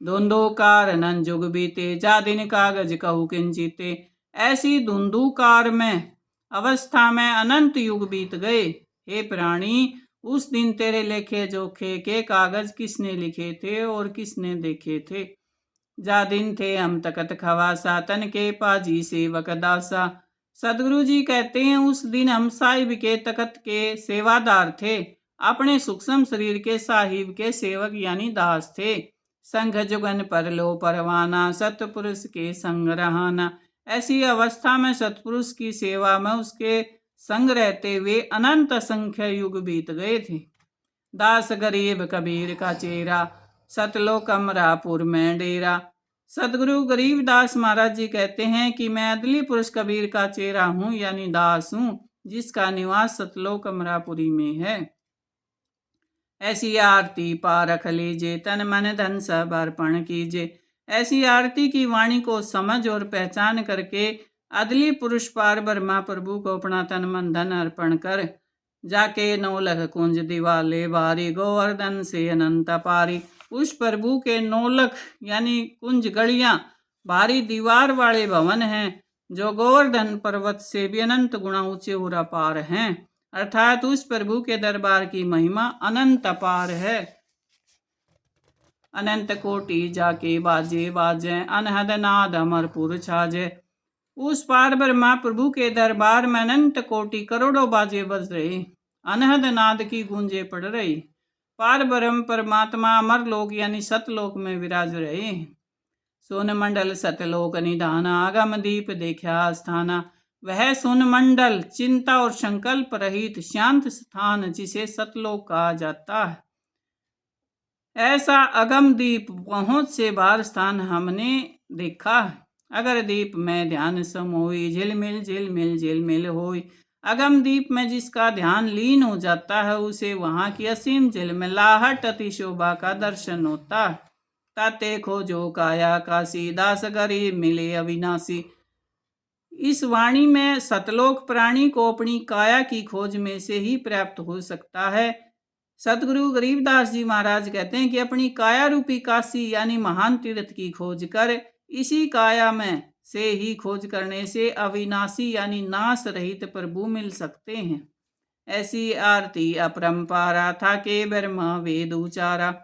धुंधुकार नन जुग बीते, जा दिन कागज कहू किंचिते। ऐसी धुंधुकार में अवस्था में अनंत युग बीत गए। हे प्राणी, उस दिन तेरे लेखे जोखे के कागज किसने लिखे थे और किसने देखे थे। जा दिन थे हम तकत खवासा, तन के पाजी सेवक दासा। सदगुरु जी कहते हैं उस दिन हम साहिब के तकत के सेवादार थे, अपने सूक्ष्म शरीर के साहिब के सेवक यानी दास थे। संघ जुगन पर लो परवाना, सतपुरुष के संग रहाना। ऐसी अवस्था में सतपुरुष की सेवा में उसके संग रहते हुए अनंत असंख्य युग बीत गए थे। दास गरीब कबीर का चेहरा, सतलोक अमरापुर में डेरा। सदगुरु गरीबदास महाराज जी कहते हैं कि मैं अदली पुरुष कबीर का चेहरा हूँ यानी दास हूँ, जिसका निवास सतलोक अमरापुरी में है। ऐसी आरती पारख लीजिए, तन मन धन सब अर्पण कीजिए। ऐसी आरती की वाणी को समझ और पहचान करके अदली पुरुष पार ब्रह्मा प्रभु को अपना तन मन धन अर्पण कर जाके नौलख कुंज दिवाले बारी, गोवर्धन से अनंत पारी। उस प्रभु के नौलख यानी कुंज गलियां भारी दीवार वाले भवन हैं, जो गोवर्धन पर्वत से भी अनंत गुणा ऊंचे और अपार हैं। अर्थात उस प्रभु के दरबार की महिमा अनंत अपार है। अनंत कोटि जाके बाजे बाजे, अनहद नाद अमरपुर छाजे। उस पार ब्रह्मा प्रभु के दरबार में अनंत कोटि करोड़ों बाजे बज रहे, अनहद नाद की गूंजे पड़ रही। पार ब्रह्म परमात्मा अमर लोक यानी सतलोक में विराज रहे। सोन मंडल सतलोक निधाना, अगम दीप देखा स्थाना। वह सोन मंडल चिंता और संकल्प रहित शांत स्थान जिसे सतलोक कहा जाता है, ऐसा अगम दीप पहुंच से बाहर स्थान हमने देखा। अगर दीप में ध्यान समोई, झिलमिल झिलमिल झिलमिल होई। अगम दीप में जिसका ध्यान लीन हो जाता है, उसे वहां की असीम झिलमिलाहट अति शोभा का दर्शन होता है। ताते खोजो काया काशी, दास गरीब मिले अविनाशी। इस वाणी में सतलोक प्राणी को अपनी काया की खोज में से ही प्राप्त हो सकता है। सतगुरु गरीबदास जी महाराज कहते हैं कि अपनी काया रूपी काशी यानी महान तीर्थ की खोज कर, इसी काया में से ही खोज करने से अविनाशी यानी नाश रहित प्रभु मिल सकते हैं। ऐसी आरती अपरंपारा, था के ब्रह्मा वेद उचारा।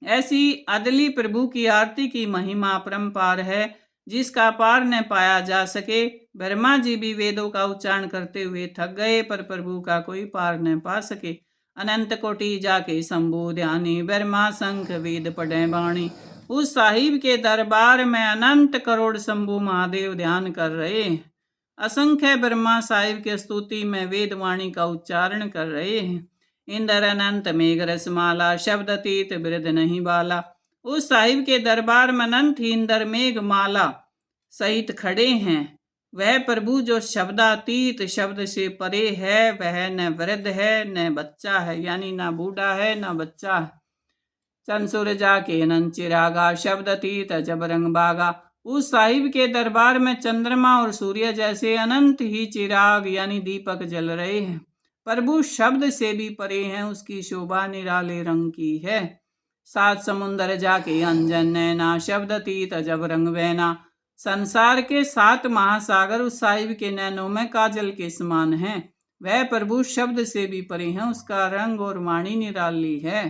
ऐसी अदली प्रभु की आरती की महिमा अपरंपार है, जिसका पार न पाया जा सके। ब्रह्मा जी भी वेदों का उच्चारण करते हुए थक गए, पर प्रभु का कोई पार न पा सके। अनंत कोटि जाके शंभु ध्यानी, ब्रह्मा शंख वेद पढ़े बाणी। उस साहिब के दरबार में अनंत करोड़ शंभु महादेव ध्यान कर रहे हैं। असंख्य ब्रह्मा साहिब के स्तुति में वेद वाणी का उच्चारण कर रहे हैं। इंद्र अनंत मेघ रसमाला, शब्द अतीत बिरद नहीं बाला। उस साहिब के दरबार में अनंत इंद्र मेघ माला सहित खड़े हैं। वह प्रभु जो शब्दातीत, शब्द से परे है, वह न वृद्ध है न बच्चा है, यानी ना बूढ़ा है ना बच्चा है। चंसुर जाके नन चिरागा, शब्द अतीत जब रंग बागा। उस साहिब के दरबार में चंद्रमा और सूर्य जैसे अनंत ही चिराग यानी दीपक जल रहे हैं। प्रभु शब्द से भी परे हैं, उसकी शोभा निराले रंग की है। सात समुंदर जाके अंजन नैना, शब्द अतीत जब रंग बहना। संसार के 7 महासागर उस साहिब के नैनों में काजल के समान हैं। वह प्रभु शब्द से भी परे हैं, उसका रंग और वाणी निराली है।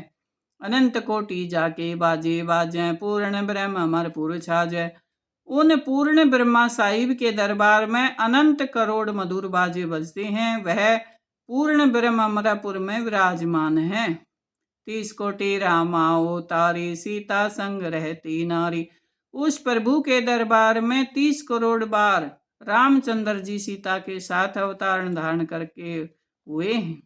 अनंत कोटि जाके बाजे बाजे, पूर्ण ब्रह्म अमरपुर छाजे। उन पूर्ण ब्रह्मा साहिब के दरबार में अनंत करोड़ मधुर बाजे बजते हैं। वह पूर्ण ब्रह्म अमरपुर में विराजमान है। 30 कोटि रामाओ तारी, सीता संग रहती नारी। उस प्रभु के दरबार में 30 करोड़ बार रामचंद्र जी सीता के साथ अवतारण धारण करके हुए हैं।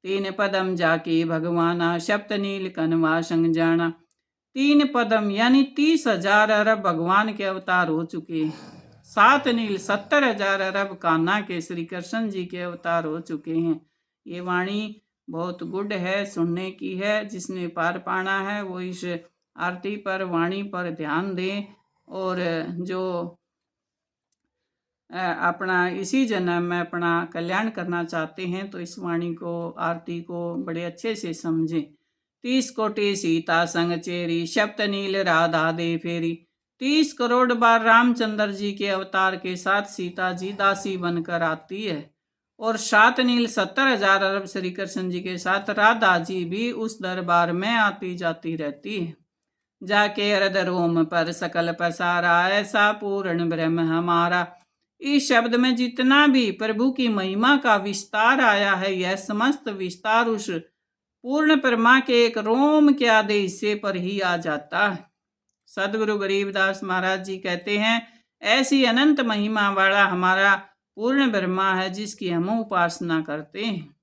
3 पदम जाके भगवाना, सप्त नील कनवा संग जाना। 3 पदम यानी 30,000 अरब भगवान के अवतार हो चुके हैं। 7 नील 70,000 अरब कान्हा के श्री कृष्ण जी के अवतार हो चुके हैं। ये वाणी बहुत गुड है, सुनने की है। जिसने पार पाना है वो इस आरती पर, वाणी पर ध्यान दें। और जो अपना इसी जन्म में अपना कल्याण करना चाहते हैं तो इस वाणी को, आरती को बड़े अच्छे से समझें। 30 कोटि सीता संग चेरी, सप्त नील राधा दे फेरी। 30 करोड़ बार रामचंद्र जी के अवतार के साथ सीता जी दासी बनकर आती है। और 7 नील 70,000 अरब श्री कृष्ण जी के साथ राधा जी भी उस दरबार में आती जाती रहती है। जाके हृद रोम पर सकल पसारा, ऐसा पूर्ण ब्रह्म हमारा। इस शब्द में जितना भी प्रभु की महिमा का विस्तार आया है, यह समस्त विस्तार उस पूर्ण परमा के एक रोम के आधे हिस्से पर ही आ जाता है। सदगुरु गरीबदास महाराज जी कहते हैं, ऐसी अनंत महिमा वाला हमारा पूर्ण ब्रह्मा है जिसकी हम उपासना करते हैं।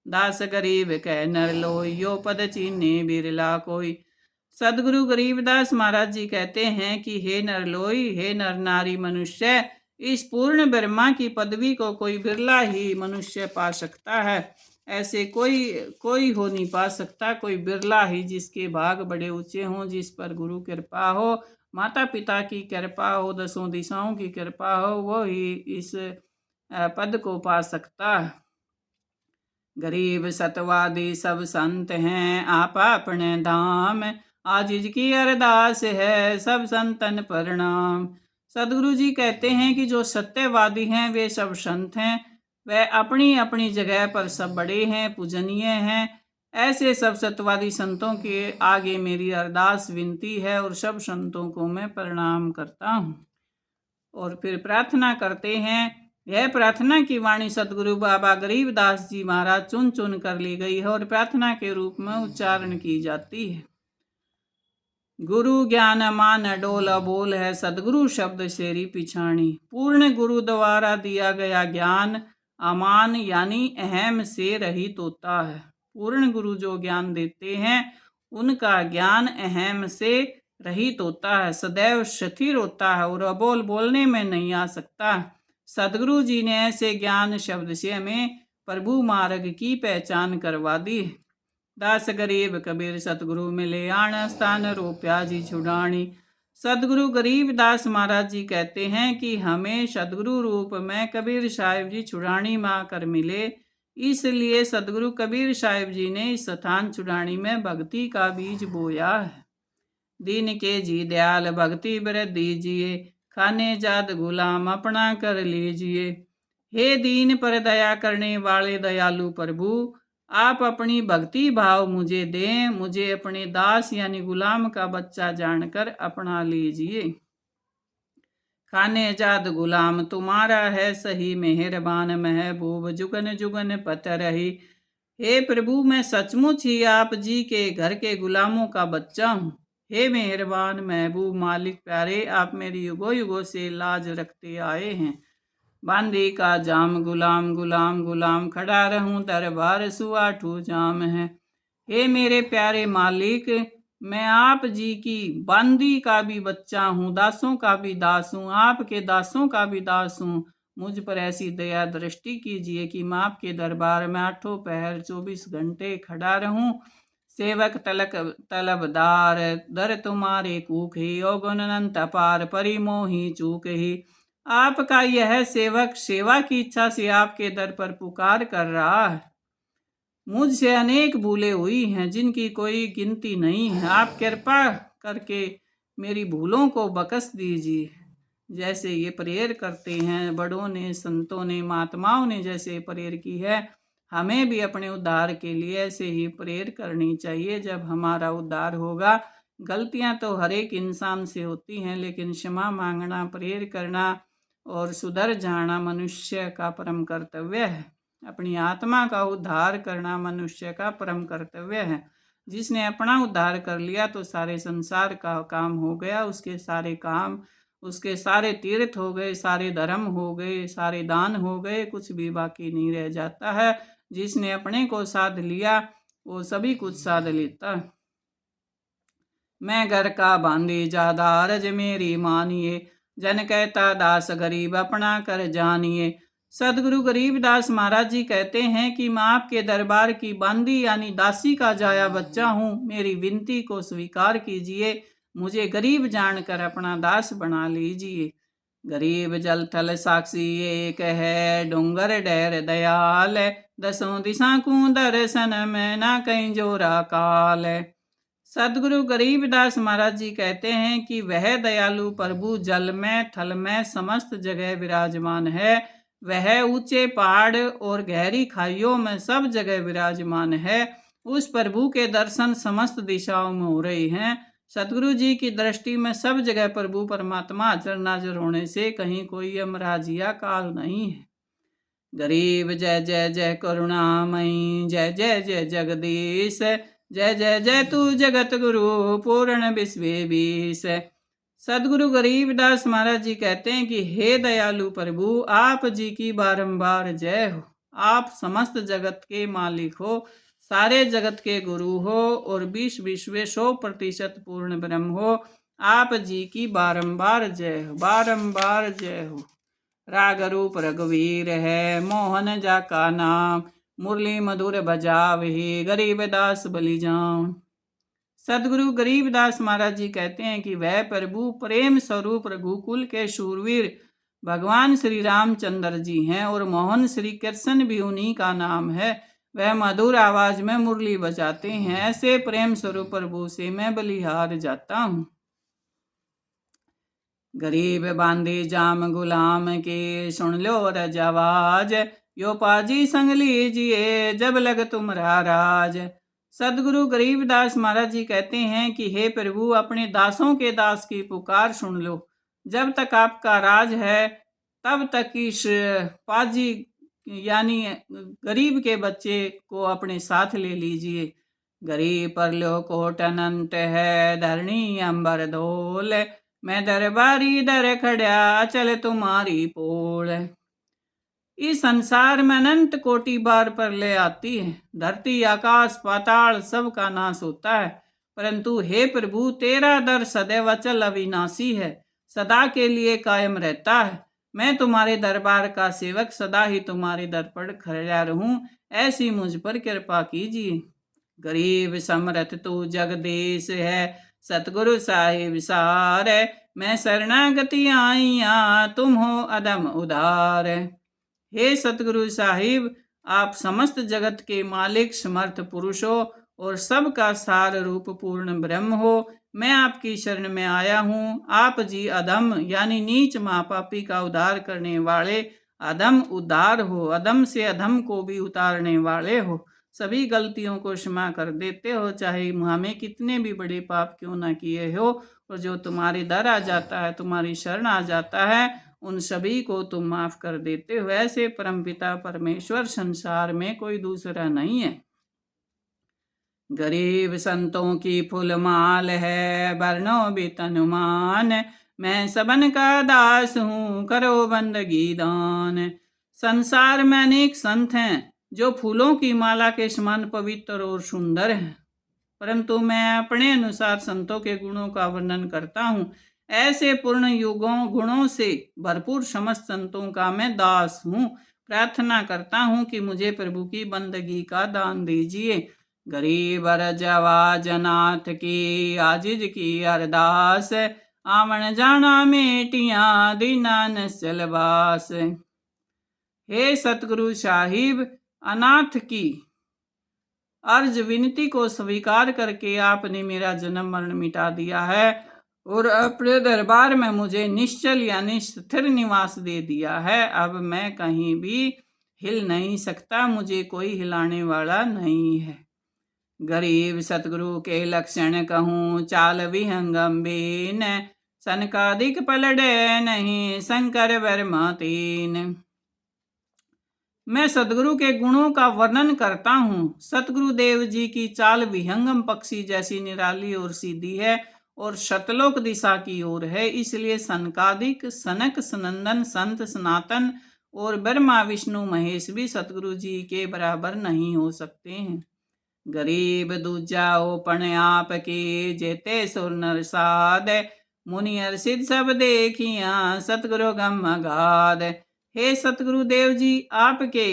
दास गरीब कह नर लोई, यो पद चीन्हे बिरला कोई। सदगुरु गरीबदास महाराज जी कहते हैं कि हे नर लोई, हे नर नारी मनुष्य, इस पूर्ण ब्रह्मा की पदवी को कोई बिरला ही मनुष्य पा सकता है। ऐसे कोई हो नहीं पा सकता, कोई बिरला ही जिसके भाग बड़े ऊंचे हों, जिस पर गुरु कृपा हो, माता पिता की कृपा हो, 10 दिशाओं की कृपा हो, वो ही इस पद को पा सकता है। गरीब सतवादी सब संत हैं, आप अपने धाम, आज इसकी अरदास है सब संतन प्रणाम। सदगुरु जी कहते हैं कि जो सत्यवादी हैं वे सब संत हैं, वह अपनी अपनी जगह पर सब बड़े हैं, पूजनीय हैं। ऐसे सब सत्यवादी संतों के आगे मेरी अरदास विनती है और सब संतों को मैं प्रणाम करता हूँ। और फिर प्रार्थना करते हैं। यह प्रार्थना की वाणी सदगुरु बाबा गरीबदास जी महाराज चुन चुन कर ली गई है और प्रार्थना के रूप में उच्चारण की जाती है। गुरु ज्ञान मान डोल बोल है, सदगुरु शब्द शेरी पिछाणी। पूर्ण गुरु द्वारा दिया गया ज्ञान अमान यानी अहम से रहित होता है। पूर्ण गुरु जो ज्ञान देते हैं उनका ज्ञान अहम से रहित होता है, सदैव स्थिर होता है और अबोल बोलने में नहीं आ सकता। सदगुरु जी ने ऐसे ज्ञान शब्द से हमें प्रभु मार्ग की पहचान करवा दी। दास गरीब कबीर सतगुरु मिले, आण स्थान रोप्या जी छुड़ानी। सदगुरु गरीबदास महाराज जी कहते हैं कि हमें सदगुरु रूप में कबीर साहिब जी छुड़ानी में आकर मिले, इसलिए सदगुरु कबीर साहिब जी ने इस स्थान छुड़ानी में भक्ति का बीज बोया है। दीन के जी दयाल भक्ति व्रत दीजिए, खाने जात गुलाम अपना कर लीजिए। हे दीन पर दया करने वाले दयालु प्रभु, आप अपनी भक्ति भाव मुझे दें, मुझे अपने दास यानी गुलाम का बच्चा जानकर अपना लीजिए। खाने जात गुलाम तुम्हारा है सही, मेहरबान महबूब जुगन जुगन पत रही। हे प्रभु, मैं सचमुच ही आप जी के घर के गुलामों का बच्चा हूँ। हे मेहरबान महबूब मालिक प्यारे, आप मेरी युगों युगों से लाज रखते आए हैं। बांदी का जाम गुलाम गुलाम गुलाम, खड़ा रहूं दरबार सुआठू जाम है। हे मेरे प्यारे मालिक, मैं आप जी की बांदी का भी बच्चा हूँ, दासों का भी दास हूँ, आपके दासों का भी दास हूँ मुझ पर ऐसी दया दृष्टि कीजिए कि मैं आपके दरबार में 8 पहर 24 घंटे खड़ा रहूं। सेवक तलक तलबदार दर तुम्हारे कूख ही, ओ गुण अनंत अपार परिमोही चूक ही। आपका यह सेवक सेवा की इच्छा से आपके दर पर पुकार कर रहा है। मुझसे अनेक भूलें हुई हैं जिनकी कोई गिनती नहीं है। आप कृपा करके मेरी भूलों को बख्श दीजिए। जैसे ये प्रेयर करते हैं बड़ों ने, संतों ने, महात्माओं ने जैसे प्रेयर की है, हमें भी अपने उद्धार के लिए ऐसे ही प्रेयर करनी चाहिए। जब हमारा उद्धार होगा, गलतियां तो हर एक इंसान से होती हैं, लेकिन क्षमा मांगना, प्रेयर करना और सुधर जाना मनुष्य का परम कर्तव्य है। अपनी आत्मा का उद्धार करना मनुष्य का परम कर्तव्य है। जिसने अपना उद्धार कर लिया तो सारे संसार का काम हो गया, उसके सारे काम, उसके सारे तीर्थ हो गए, सारे धर्म हो गए, सारे दान हो गए, कुछ भी बाकी नहीं रह जाता है। जिसने अपने को साध लिया वो सभी कुछ साध लेता। मैं घर का बांधे ज्यादा अरज मेरी मानिए, जन कहता दास गरीब अपना कर जानिए। सदगुरु गरीबदास महाराज जी कहते हैं कि मैं आपके दरबार की बांदी यानी दासी का जाया बच्चा हूँ। मेरी विनती को स्वीकार कीजिए, मुझे गरीब जानकर अपना दास बना लीजिए। गरीब जल थल साक्षी एक है, डोंगर डैर दयाल, दसों दिशा को दर्शन में ना कहीं जोरा काल। सदगुरु गरीबदास महाराज जी कहते हैं कि वह दयालु प्रभु जल में, थल में, समस्त जगह विराजमान है। वह ऊंचे पहाड़ और गहरी खाइयों में सब जगह विराजमान है। उस प्रभु के दर्शन समस्त दिशाओं में हो रहे हैं। सतगुरु जी की दृष्टि में सब जगह प्रभु परमात्मा हाजिर नाजिर होने से कहीं कोई यमराज या काल नहीं है। गरीब जय जय जय करुणामयी, जय जय जय जगदीश, जय जय जय तू जगत गुरु पूर्ण विश्वेश। सदगुरु गरीबदास महाराज जी कहते हैं कि हे दयालु प्रभु, आप जी की बारंबार जय हो। आप समस्त जगत के मालिक हो, सारे जगत के गुरु हो और 100% पूर्ण ब्रह्म हो। आप जी की बारंबार जय हो, बारंबार जय हो। राग रूप रघुवीर है, मोहन जा का नाम, मुरली मधुर बजावहि, गरीबदास बलि जाऊं। सदगुरु गरीबदास महाराज जी कहते हैं कि वह प्रभु प्रेम स्वरूप रघुकुल के शूरवीर भगवान श्री रामचंद्र जी हैं और मोहन श्री कृष्ण भी उन्हीं का नाम है। वह मधुर आवाज में मुरली बजाते हैं। ऐसे प्रेम स्वरूप प्रभु से मैं बलिहार जाता हूँ। गरीब बांधे जाम गुलाम के, सुन लो रजवाज, यो पाजी संग लीजिए जब लग तुमरा राज। सदगुरु गरीबदास महाराज जी कहते हैं कि हे प्रभु, अपने दासों के दास की पुकार सुन लो। जब तक आपका राज है तब तक इस पाजी यानी गरीब के बच्चे को अपने साथ ले लीजिए। गरीब पर लो कोट अनंत है, धरणी अंबर धोल, मैं दरबारी दर खड़ा अचल तुम्हारी पोल। इस संसार में अनंत कोटि बार पर ले आती है। धरती आकाश पाताल सब का नाश होता है, परंतु हे प्रभु, तेरा दर सदैव अचल अविनाशी है, सदा के लिए कायम रहता है। मैं तुम्हारे दरबार का सेवक सदा ही तुम्हारे दर पर खड़ा रहूं, ऐसी मुझ पर कृपा कीजिए। गरीब समरथ तू जगदीश है, सतगुरु साहिब सार, मैं शरणागति आईया तुम हो अदम उदार। हे सतगुरु साहिब, आप समस्त जगत के मालिक समर्थ पुरुष हो और सबका सार रूप पूर्ण ब्रह्म हो। मैं आपकी शरण में आया हूँ। आप जी अधम यानी नीच महापापी का उद्धार करने वाले अधम उद्धार हो, अधम से अधम को भी उतारने वाले हो। सभी गलतियों को क्षमा कर देते हो, चाहे हमें कितने भी बड़े पाप क्यों ना किए हो। और जो तुम्हारे दर आ जाता है, तुम्हारी शरण आ जाता है, उन सभी को तुम माफ कर देते हो। ऐसे परमपिता परमेश्वर संसार में कोई दूसरा नहीं है। गरीब संतों की फूलमाल है, वर्णों भी तनुमान, मैं सबन का दास हूँ, करो बंदगी दान। संसार में अनेक संत हैं जो फूलों की माला के समान पवित्र और सुंदर हैं, परंतु मैं अपने अनुसार संतों के गुणों का वर्णन करता हूँ। ऐसे पूर्ण युगों गुणों से भरपूर समस्त संतों का मैं दास हूँ। प्रार्थना करता हूँ कि मुझे प्रभु की बंदगी का दान दीजिए। गरीब अरजवा जनाथ की आजिज की अरदास, आवन जाना मेटिया दीना नस्लवास। हे सतगुरु साहिब, अनाथ की अर्ज विनती को स्वीकार करके आपने मेरा जन्म मरण मिटा दिया है और अपने दरबार में मुझे निश्चल यानी स्थिर निवास दे दिया है। अब मैं कहीं भी हिल नहीं सकता, मुझे कोई हिलाने वाला नहीं है। गरीब सतगुरु के लक्षण कहूँ, चाल विहंगम बीन, सनकादिक पलड़े नहीं, शंकर वर्मा तीन। मैं सदगुरु के गुणों का वर्णन करता हूँ। सतगुरु देव जी की चाल विहंगम पक्षी जैसी निराली और सीधी है और शतलोक दिशा की ओर है, इसलिए सनकादिक, सनक, सनंदन, संत, सनातन और ब्रह्मा विष्णु महेश भी सतगुरु जी के बराबर नहीं हो सकते हैं। गरीब दूजा ओपन आप की, जेते सुर नर साध, मुनि अर्षित सब देखिया, सतगुरु गम अगाध। हे सतगुरु देव जी, आपके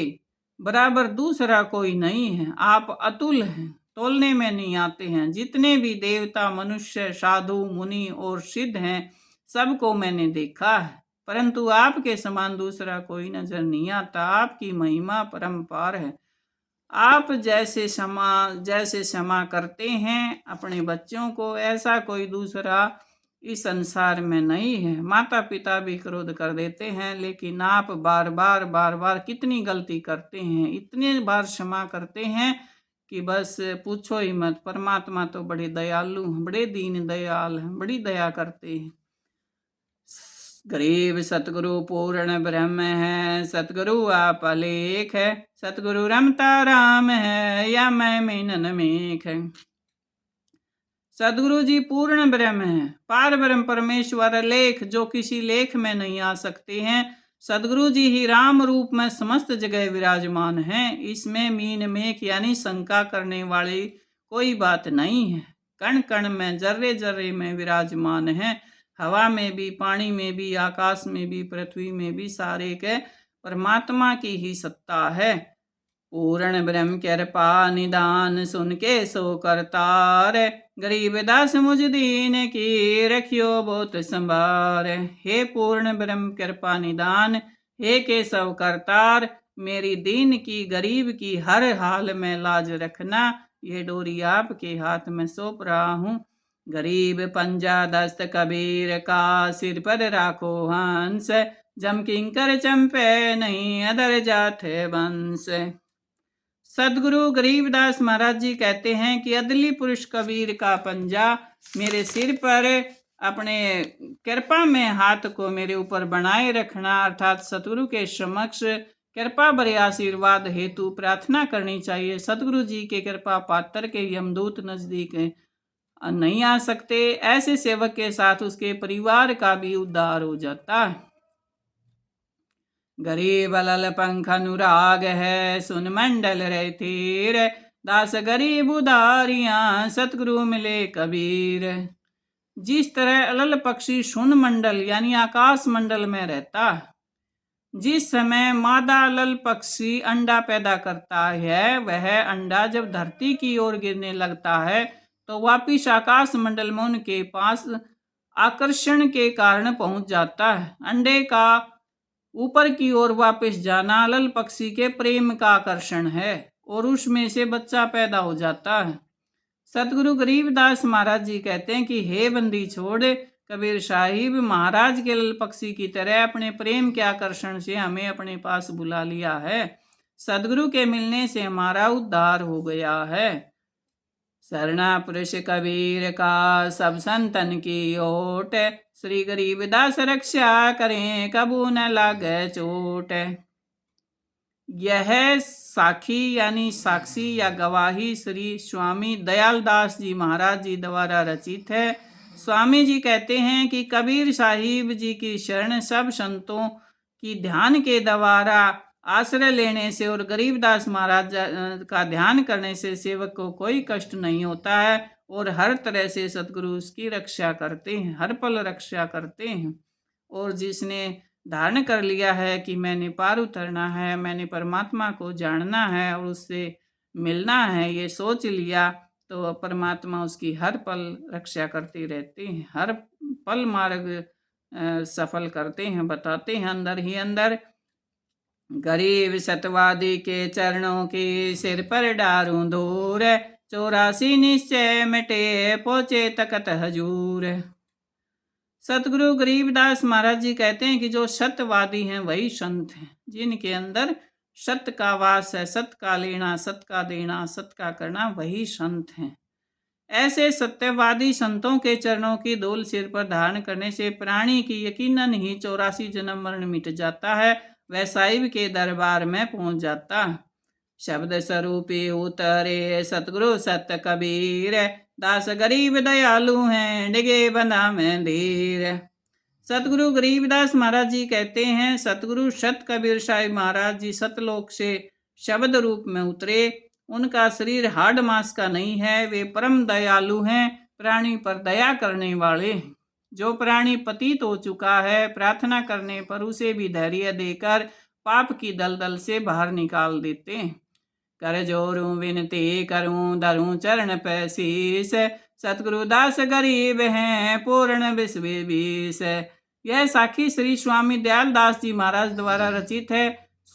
बराबर दूसरा कोई नहीं है। आप अतुल हैं, तोलने में नहीं आते हैं। जितने भी देवता, मनुष्य, साधु, मुनि और सिद्ध हैं, सबको मैंने देखा है, परंतु आपके समान दूसरा कोई नजर नहीं आता। आपकी महिमा परम्पार है। आप जैसे क्षमा करते हैं अपने बच्चों को, ऐसा कोई दूसरा इस संसार में नहीं है। माता पिता भी क्रोध कर देते हैं, लेकिन आप बार बार कितनी गलती करते हैं, इतने बार क्षमा करते हैं कि बस पूछो ही मत। परमात्मा तो बड़े दयालु हैं, बड़े दीन दयाल हैं, बड़ी दया करते हैं। गरीब सतगुरु पूर्ण ब्रह्म है, सतगुरु आप अलेख है, सतगुरु रमता राम है, या मैं मीनन मेख है। सदगुरु जी पूर्ण ब्रह्म है, पार ब्रह्म परमेश्वर लेख, जो किसी लेख में नहीं आ सकते हैं। सदगुरु जी ही राम रूप में समस्त जगह विराजमान हैं। इसमें मीन मेख यानी शंका करने वाली कोई बात नहीं है। कण कण में, जर्रे जर्रे में विराजमान है। हवा में भी, पानी में भी, आकाश में भी, पृथ्वी में भी, सारे के परमात्मा की ही सत्ता है। पूर्ण ब्रह्म कृपा निदान, सुन के सो करतार, गरीब दास मुझ दीन की, रखियो बहुत संभार। हे पूर्ण ब्रह्म कृपा निदान, हे केशव करतार, मेरी दीन की, गरीब की हर हाल में लाज रखना। ये डोरी आपके हाथ में सौंप रहा हूँ। गरीब पंजा दस्त कबीर का, सिर पर राखो हंस, जम किंकर चंपे नहीं, अदर जात वंश। सदगुरु गरीबदास महाराज जी कहते हैं कि अदली पुरुष कबीर का पंजा मेरे सिर पर अपने कृपा में हाथ को मेरे ऊपर बनाए रखना, अर्थात सतगुरु के समक्ष कृपा भरे आशीर्वाद हेतु प्रार्थना करनी चाहिए। सतगुरु जी के कृपा पात्र के यमदूत नजदीक नहीं आ सकते। ऐसे सेवक के साथ उसके परिवार का भी उद्धार हो जाता है। गरीब लल पंख अनुराग है, सुन मंडल रे तीर, दास गरीब उदारियां, सतगुरु मिले कबीर। जिस तरह अलल पक्षी सुन मंडल यानी आकाश मंडल में रहता है, जिस समय मादा अलल पक्षी अंडा पैदा करता है, वह अंडा जब धरती की ओर गिरने लगता है तो वापिस आकाश मंडल में उनके पास आकर्षण के कारण पहुंच जाता है। अंडे का ऊपर की ओर वापस जाना अलल पक्षी के प्रेम का आकर्षण है और उसमें से बच्चा पैदा हो जाता है। सतगुरु गरीबदास महाराज जी कहते हैं कि हे बंदी छोड़, कबीर साहिब महाराज के अलल पक्षी की तरह अपने प्रेम के आकर्षण से हमें अपने पास बुला लिया है। सदगुरु के मिलने से हमारा उद्धार हो गया है। शरणा पुरुष कबीर का, सब संतन की ओट, श्री गरीबदास रक्षा करें, कबू न लागे चोट। यह साखी यानी साक्षी या गवाही श्री स्वामी दयालदास जी महाराज जी द्वारा रचित है। स्वामी जी कहते हैं कि कबीर साहिब जी की शरण सब संतों की ध्यान के द्वारा आश्रय लेने से और गरीबदास महाराज का ध्यान करने से सेवक को कोई कष्ट नहीं होता है और हर तरह से सतगुरु उसकी रक्षा करते हैं, हर पल रक्षा करते हैं। और जिसने धारण कर लिया है कि मैंने पार उतरना है, मैंने परमात्मा को जानना है और उससे मिलना है, ये सोच लिया, तो परमात्मा उसकी हर पल रक्षा करते रहते हैं, हर पल मार्ग सफल करते हैं, बताते हैं अंदर ही अंदर। गरीब सतवादी के चरणों के सिर पर डारूं दूर, 84 निश्चय मिटे पहुंचे तकत हजूर। सतगुरु गरीबदास महाराज जी कहते हैं कि जो सत्यवादी हैं वही संत हैं, जिनके अंदर सत्य का वास है, सत्य का लेना, सत्य का देना, सत्य का करना, वही संत हैं। ऐसे सत्यवादी संतों के चरणों की धूल सिर पर धारण करने से प्राणी की यकीनन ही 84 जन्म मरण मिट जाता है, वह साहिब के दरबार में पहुंच जाता है। शब्द स्वरूपी उतरे सतगुरु सत्य कबीर, दास गरीब दयालु हैं डिगे बंधा में धीर। सतगुरु गरीबदास महाराज जी कहते हैं, सतगुरु सत कबीर साहिब महाराज जी सतलोक से शब्द रूप में उतरे। उनका शरीर हाड़ मांस का नहीं है, वे परम दयालु हैं, प्राणी पर दया करने वाले। जो प्राणी पतित हो चुका है, प्रार्थना करने पर उसे भी धैर्य देकर पाप की दलदल से बाहर निकाल देते हैं। कर जोरूं विनती करूं धरूं चरण पे शीस, सतगुरु दास गरीब हैं पूर्ण विश्व बीस। यह साखी श्री स्वामी दयाल दास जी महाराज द्वारा रचित है।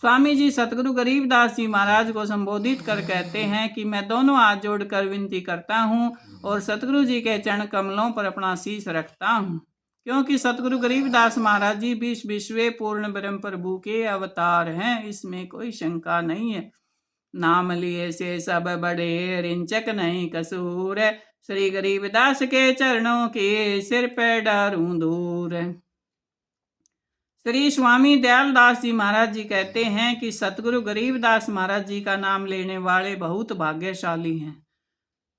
स्वामी जी सतगुरु गरीबदास जी महाराज को संबोधित कर कहते हैं कि मैं दोनों हाथ जोड़कर विनती करता हूँ और सतगुरु जी के चरण कमलों पर अपना शीश रखता हूँ, क्योंकि सतगुरु गरीबदास महाराज जी विश्व पूर्ण ब्रह्म प्रभु के अवतार हैं, इसमें कोई शंका नहीं है। नाम लिए से सब बड़े रिंचक नहीं कसूर, श्री गरीबदास के चरणों के सिर पे डारूं दूर। श्री स्वामी दयाल दास जी महाराज जी कहते हैं कि सतगुरु गरीबदास महाराज जी का नाम लेने वाले बहुत भाग्यशाली हैं,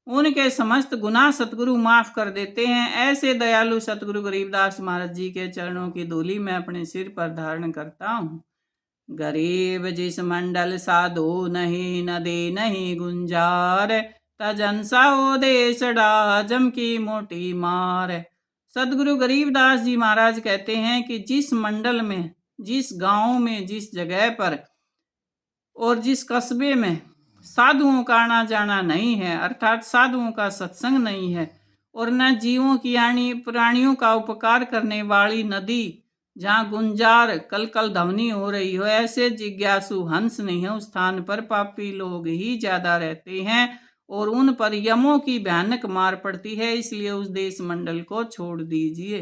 उनके समस्त गुनाह सतगुरु माफ कर देते हैं। ऐसे दयालु सतगुरु गरीबदास महाराज जी के चरणों की धूलि मैं अपने सिर पर धारण करता हूँ। गरीब जिस मंडल साधु नहीं, नदी नहीं गुंजार, तजन साओ देश जम की मोटी मार। सदगुरु गरीबदास जी महाराज कहते हैं कि जिस मंडल में, जिस गांव में, जिस जगह पर और जिस कस्बे में साधुओं का आना जाना नहीं है, अर्थात साधुओं का सत्संग नहीं है, और न जीवों की यानी प्राणियों का उपकार करने वाली नदी जहाँ गुंजार कल कल ध्वनि हो रही हो, ऐसे जिज्ञासु हंस नहीं है, उस स्थान पर पापी लोग ही ज्यादा रहते हैं और उन पर यमों की भयानक मार पड़ती है, इसलिए उस देश मंडल को छोड़ दीजिए।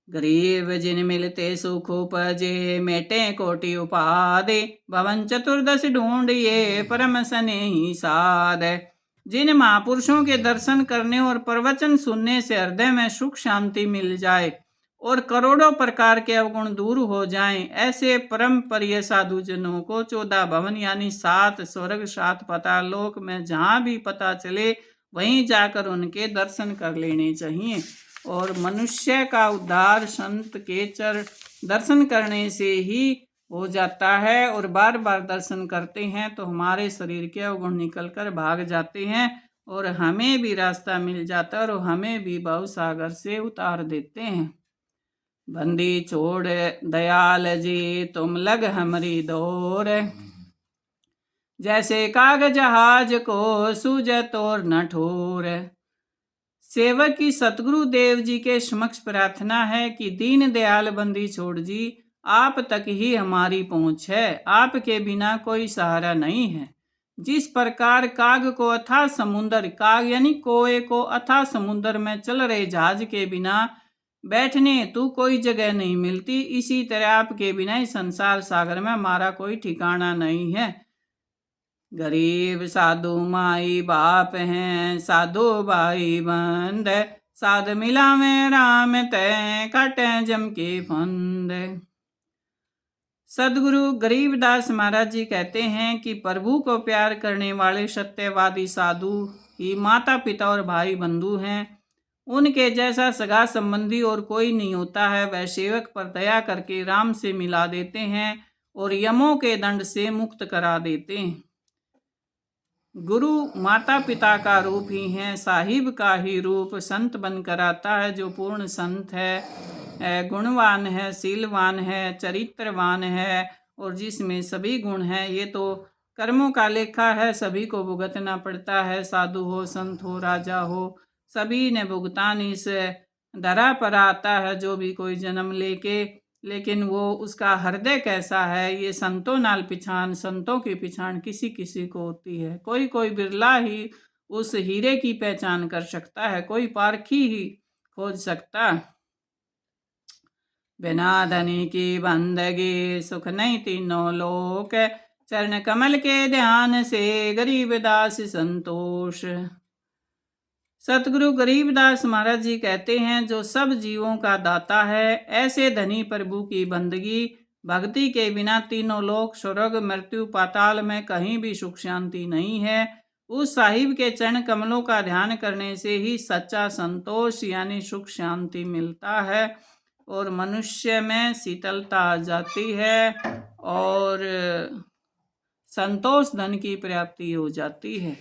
गरीब जिन मिलते सुख उपजे, मेटे कोटि उपादे, भवन चतुर्दश ढूंढिए परम स्नेही साध। जिन महापुरुषों के दर्शन करने और प्रवचन सुनने से हृदय में सुख शांति मिल जाए और करोड़ों प्रकार के अवगुण दूर हो जाएं, ऐसे परम प्रिय साधु जनों को 14 भवन यानी 7 स्वर्ग 7 पाताल लोक में जहाँ भी पता चले वहीं जाकर उनके दर्शन कर लेने चाहिए। और मनुष्य का उद्धार संत के दर्शन करने से ही हो जाता है, और बार बार दर्शन करते हैं तो हमारे शरीर के अवगुण निकल कर भाग जाते हैं और हमें भी रास्ता मिल जाता है और हमें भी भव सागर से उतार देते हैं। बंदी छोड़ दयाल जी तुम लग हमरी दौर, जैसे कागज जहाज को सूझत और न ठोर। सेवक की सतगुरु देव जी के समक्ष प्रार्थना है कि दीन दयाल बंदी छोड़ जी, आप तक ही हमारी पहुंच है, आपके बिना कोई सहारा नहीं है। जिस प्रकार काग को अथाह समुद्र, काग यानी कोए को अथाह समुद्र में चल रहे जहाज के बिना बैठने तू कोई जगह नहीं मिलती, इसी तरह आपके बिना इस संसार सागर में हमारा कोई ठिकाना नहीं है। गरीब साधु माई बाप हैं, साधु भाई बंद, साध मिला में राम तय काटे जम के फंद। सदगुरु गरीबदास महाराज जी कहते हैं कि प्रभु को प्यार करने वाले सत्यवादी साधु ही माता पिता और भाई बंधु हैं, उनके जैसा सगा संबंधी और कोई नहीं होता है। वह सेवक पर दया करके राम से मिला देते हैं और यमों के दंड से मुक्त करा देते हैं। गुरु माता पिता का रूप ही है, साहिब का ही रूप संत बनकर आता है। जो पूर्ण संत है, गुणवान है, शीलवान है, चरित्रवान है और जिसमें सभी गुण हैं। ये तो कर्मों का लेखा है, सभी को भुगतना पड़ता है। साधु हो, संत हो, राजा हो, सभी ने भुगतान इस धरा पर आता है जो भी कोई जन्म लेके। लेकिन वो उसका हृदय कैसा है, ये संतों नाल पिछान, संतों की पिछान किसी किसी को होती है। कोई कोई बिरला ही उस हीरे की पहचान कर सकता है, कोई पारखी ही खोज सकता। बिना धनी की बंदगी सुख नहीं तीनों लोक, चरण कमल के ध्यान से गरीब दास संतोष। सतगुरु गरीबदास महाराज जी कहते हैं, जो सब जीवों का दाता है, ऐसे धनी प्रभु की बंदगी भक्ति के बिना तीनों लोक, स्वर्ग, मृत्यु, पाताल में कहीं भी सुख शांति नहीं है। उस साहिब के चरण कमलों का ध्यान करने से ही सच्चा संतोष यानी सुख शांति मिलता है और मनुष्य में शीतलता आ जाती है और संतोष धन की प्राप्ति हो जाती है।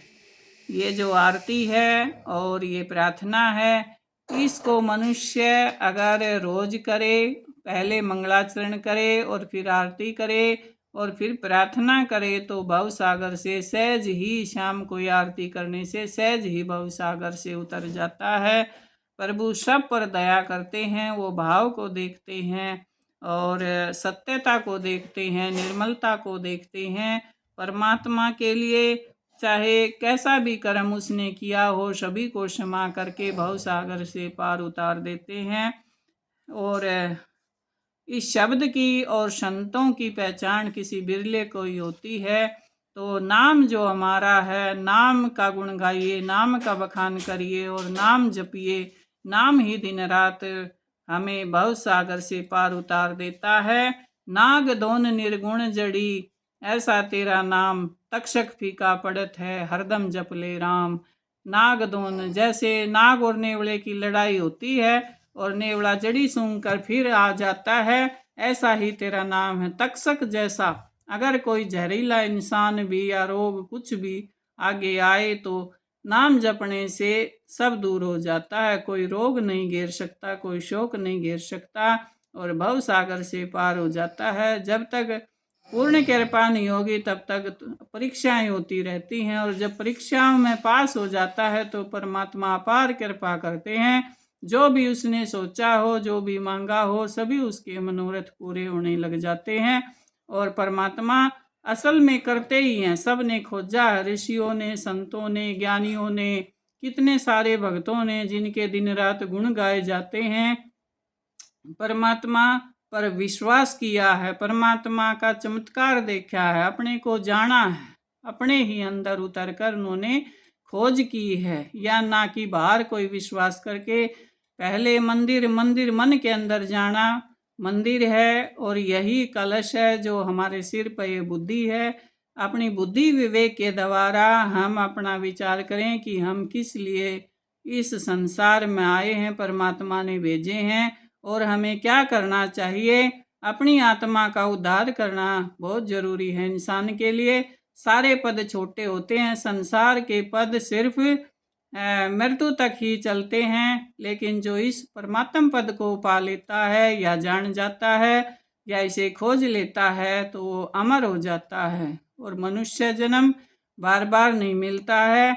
ये जो आरती है और ये प्रार्थना है, इसको मनुष्य अगर रोज करे, पहले मंगलाचरण करे और फिर आरती करे और फिर प्रार्थना करे, तो भव सागर से सहज ही, शाम को आरती करने से सहज ही भव सागर से उतर जाता है। प्रभु सब पर दया करते हैं, वो भाव को देखते हैं और सत्यता को देखते हैं, निर्मलता को देखते हैं। परमात्मा के लिए चाहे कैसा भी कर्म उसने किया हो, सभी को क्षमा करके भव सागर से पार उतार देते हैं। और इस शब्द की और संतों की पहचान किसी बिरले को ही होती है। तो नाम जो हमारा है, नाम का गुण गाइए, नाम का बखान करिए और नाम जपिए। नाम ही दिन रात हमें भव सागर से पार उतार देता है। नाग दोन निर्गुण जड़ी, ऐसा तेरा नाम, तक्षक फीका पड़त है, हरदम जप ले राम। नाग दोन, जैसे नाग और नेवले की लड़ाई होती है और नेवला जड़ी सूंघ कर फिर आ जाता है, ऐसा ही तेरा नाम है। तक्षक जैसा अगर कोई जहरीला इंसान भी या रोग कुछ भी आगे आए तो नाम जपने से सब दूर हो जाता है। कोई रोग नहीं घेर सकता, कोई शोक नहीं घेर सकता और भव सागर से पार हो जाता है। जब तक पूर्ण कृपा नहीं होगी तब तक परीक्षाएं होती रहती हैं और जब परीक्षाओं में पास हो जाता है तो परमात्मा अपार कृपा करते हैं। जो भी उसने सोचा हो, जो भी मांगा हो, सभी उसके मनोरथ पूरे होने लग जाते हैं और परमात्मा असल में करते ही हैं। सब ने खोजा, ऋषियों ने, संतों ने, ज्ञानियों ने, कितने सारे भक्तों ने, जिनके दिन रात गुण गाए जाते हैं, परमात्मा पर विश्वास किया है, परमात्मा का चमत्कार देखा है, अपने को जाना है, अपने ही अंदर उतर कर उन्होंने खोज की है। या ना कि बाहर कोई विश्वास करके, पहले मंदिर मंदिर मन के अंदर जाना। मंदिर है और यही कलश है जो हमारे सिर पर ये बुद्धि है। अपनी बुद्धि विवेक के द्वारा हम अपना विचार करें कि हम किस लिए इस संसार में आए हैं, परमात्मा ने भेजे हैं और हमें क्या करना चाहिए। अपनी आत्मा का उद्धार करना बहुत जरूरी है इंसान के लिए। सारे पद छोटे होते हैं, संसार के पद सिर्फ मृत्यु तक ही चलते हैं, लेकिन जो इस परमात्म पद को पा लेता है या जान जाता है या इसे खोज लेता है तो वो अमर हो जाता है और मनुष्य जन्म बार बार नहीं मिलता है।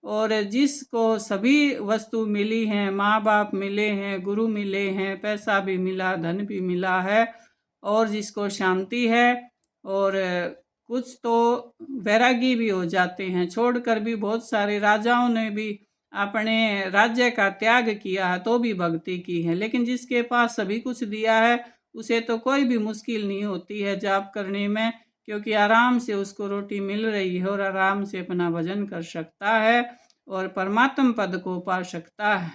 और जिसको सभी वस्तु मिली हैं, माँ बाप मिले हैं, गुरु मिले हैं, पैसा भी मिला, धन भी मिला है और जिसको शांति है और कुछ तो वैरागी भी हो जाते हैं, छोड़कर भी बहुत सारे राजाओं ने भी अपने राज्य का त्याग किया है तो भी भक्ति की है। लेकिन जिसके पास सभी कुछ दिया है उसे तो कोई भी मुश्किल नहीं होती है जाप करने में, क्योंकि आराम से उसको रोटी मिल रही है और आराम से अपना भजन कर सकता है और परमात्म पद को पा सकता है।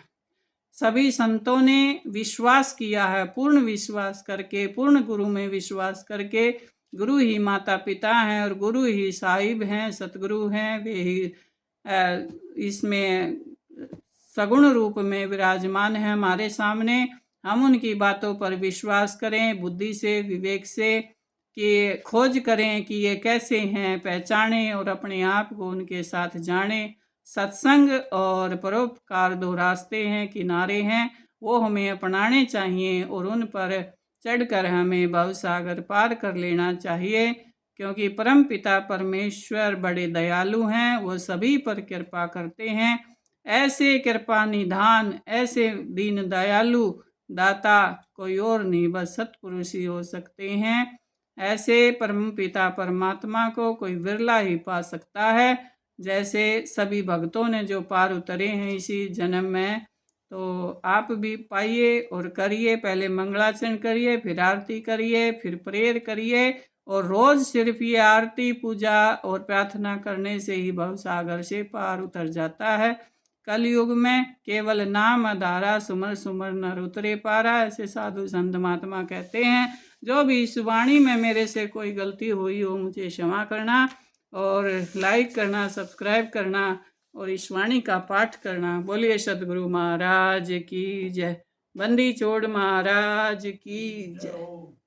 सभी संतों ने विश्वास किया है, पूर्ण विश्वास करके, पूर्ण गुरु में विश्वास करके। गुरु ही माता पिता हैं और गुरु ही साहिब हैं, सतगुरु हैं, वे ही इसमें सगुण रूप में विराजमान है हमारे सामने। हम उनकी बातों पर विश्वास करें, बुद्धि से, विवेक से कि खोज करें कि ये कैसे हैं, पहचानें और अपने आप को उनके साथ जानें। सत्संग और परोपकार 2 रास्ते हैं, किनारे हैं, वो हमें अपनाने चाहिए और उन पर चढ़कर हमें भवसागर पार कर लेना चाहिए, क्योंकि परम पिता परमेश्वर बड़े दयालु हैं, वो सभी पर कृपा करते हैं। ऐसे कृपा निधान, ऐसे दीन दयालु दाता कोई और नहीं, बस सतपुरुष ही हो सकते हैं। ऐसे परम पिता परमात्मा को कोई बिरला ही पा सकता है। जैसे सभी भक्तों ने जो पार उतरे हैं इसी जन्म में, तो आप भी पाइए और करिए। पहले मंगलाचरण करिए, फिर आरती करिए, फिर प्रेयर करिए, और रोज सिर्फ ये आरती पूजा और प्रार्थना करने से ही भवसागर से पार उतर जाता है। कलयुग में केवल नाम आधारा, सुमर सुमर नर उतरे पारा, ऐसे साधु संत महात्मा कहते हैं। जो भी इस वाणी में मेरे से कोई गलती हुई हो मुझे क्षमा करना, और लाइक करना, सब्सक्राइब करना और इस वाणी का पाठ करना। बोलिए सदगुरु महाराज की जय। बंदी छोड़ महाराज की जय।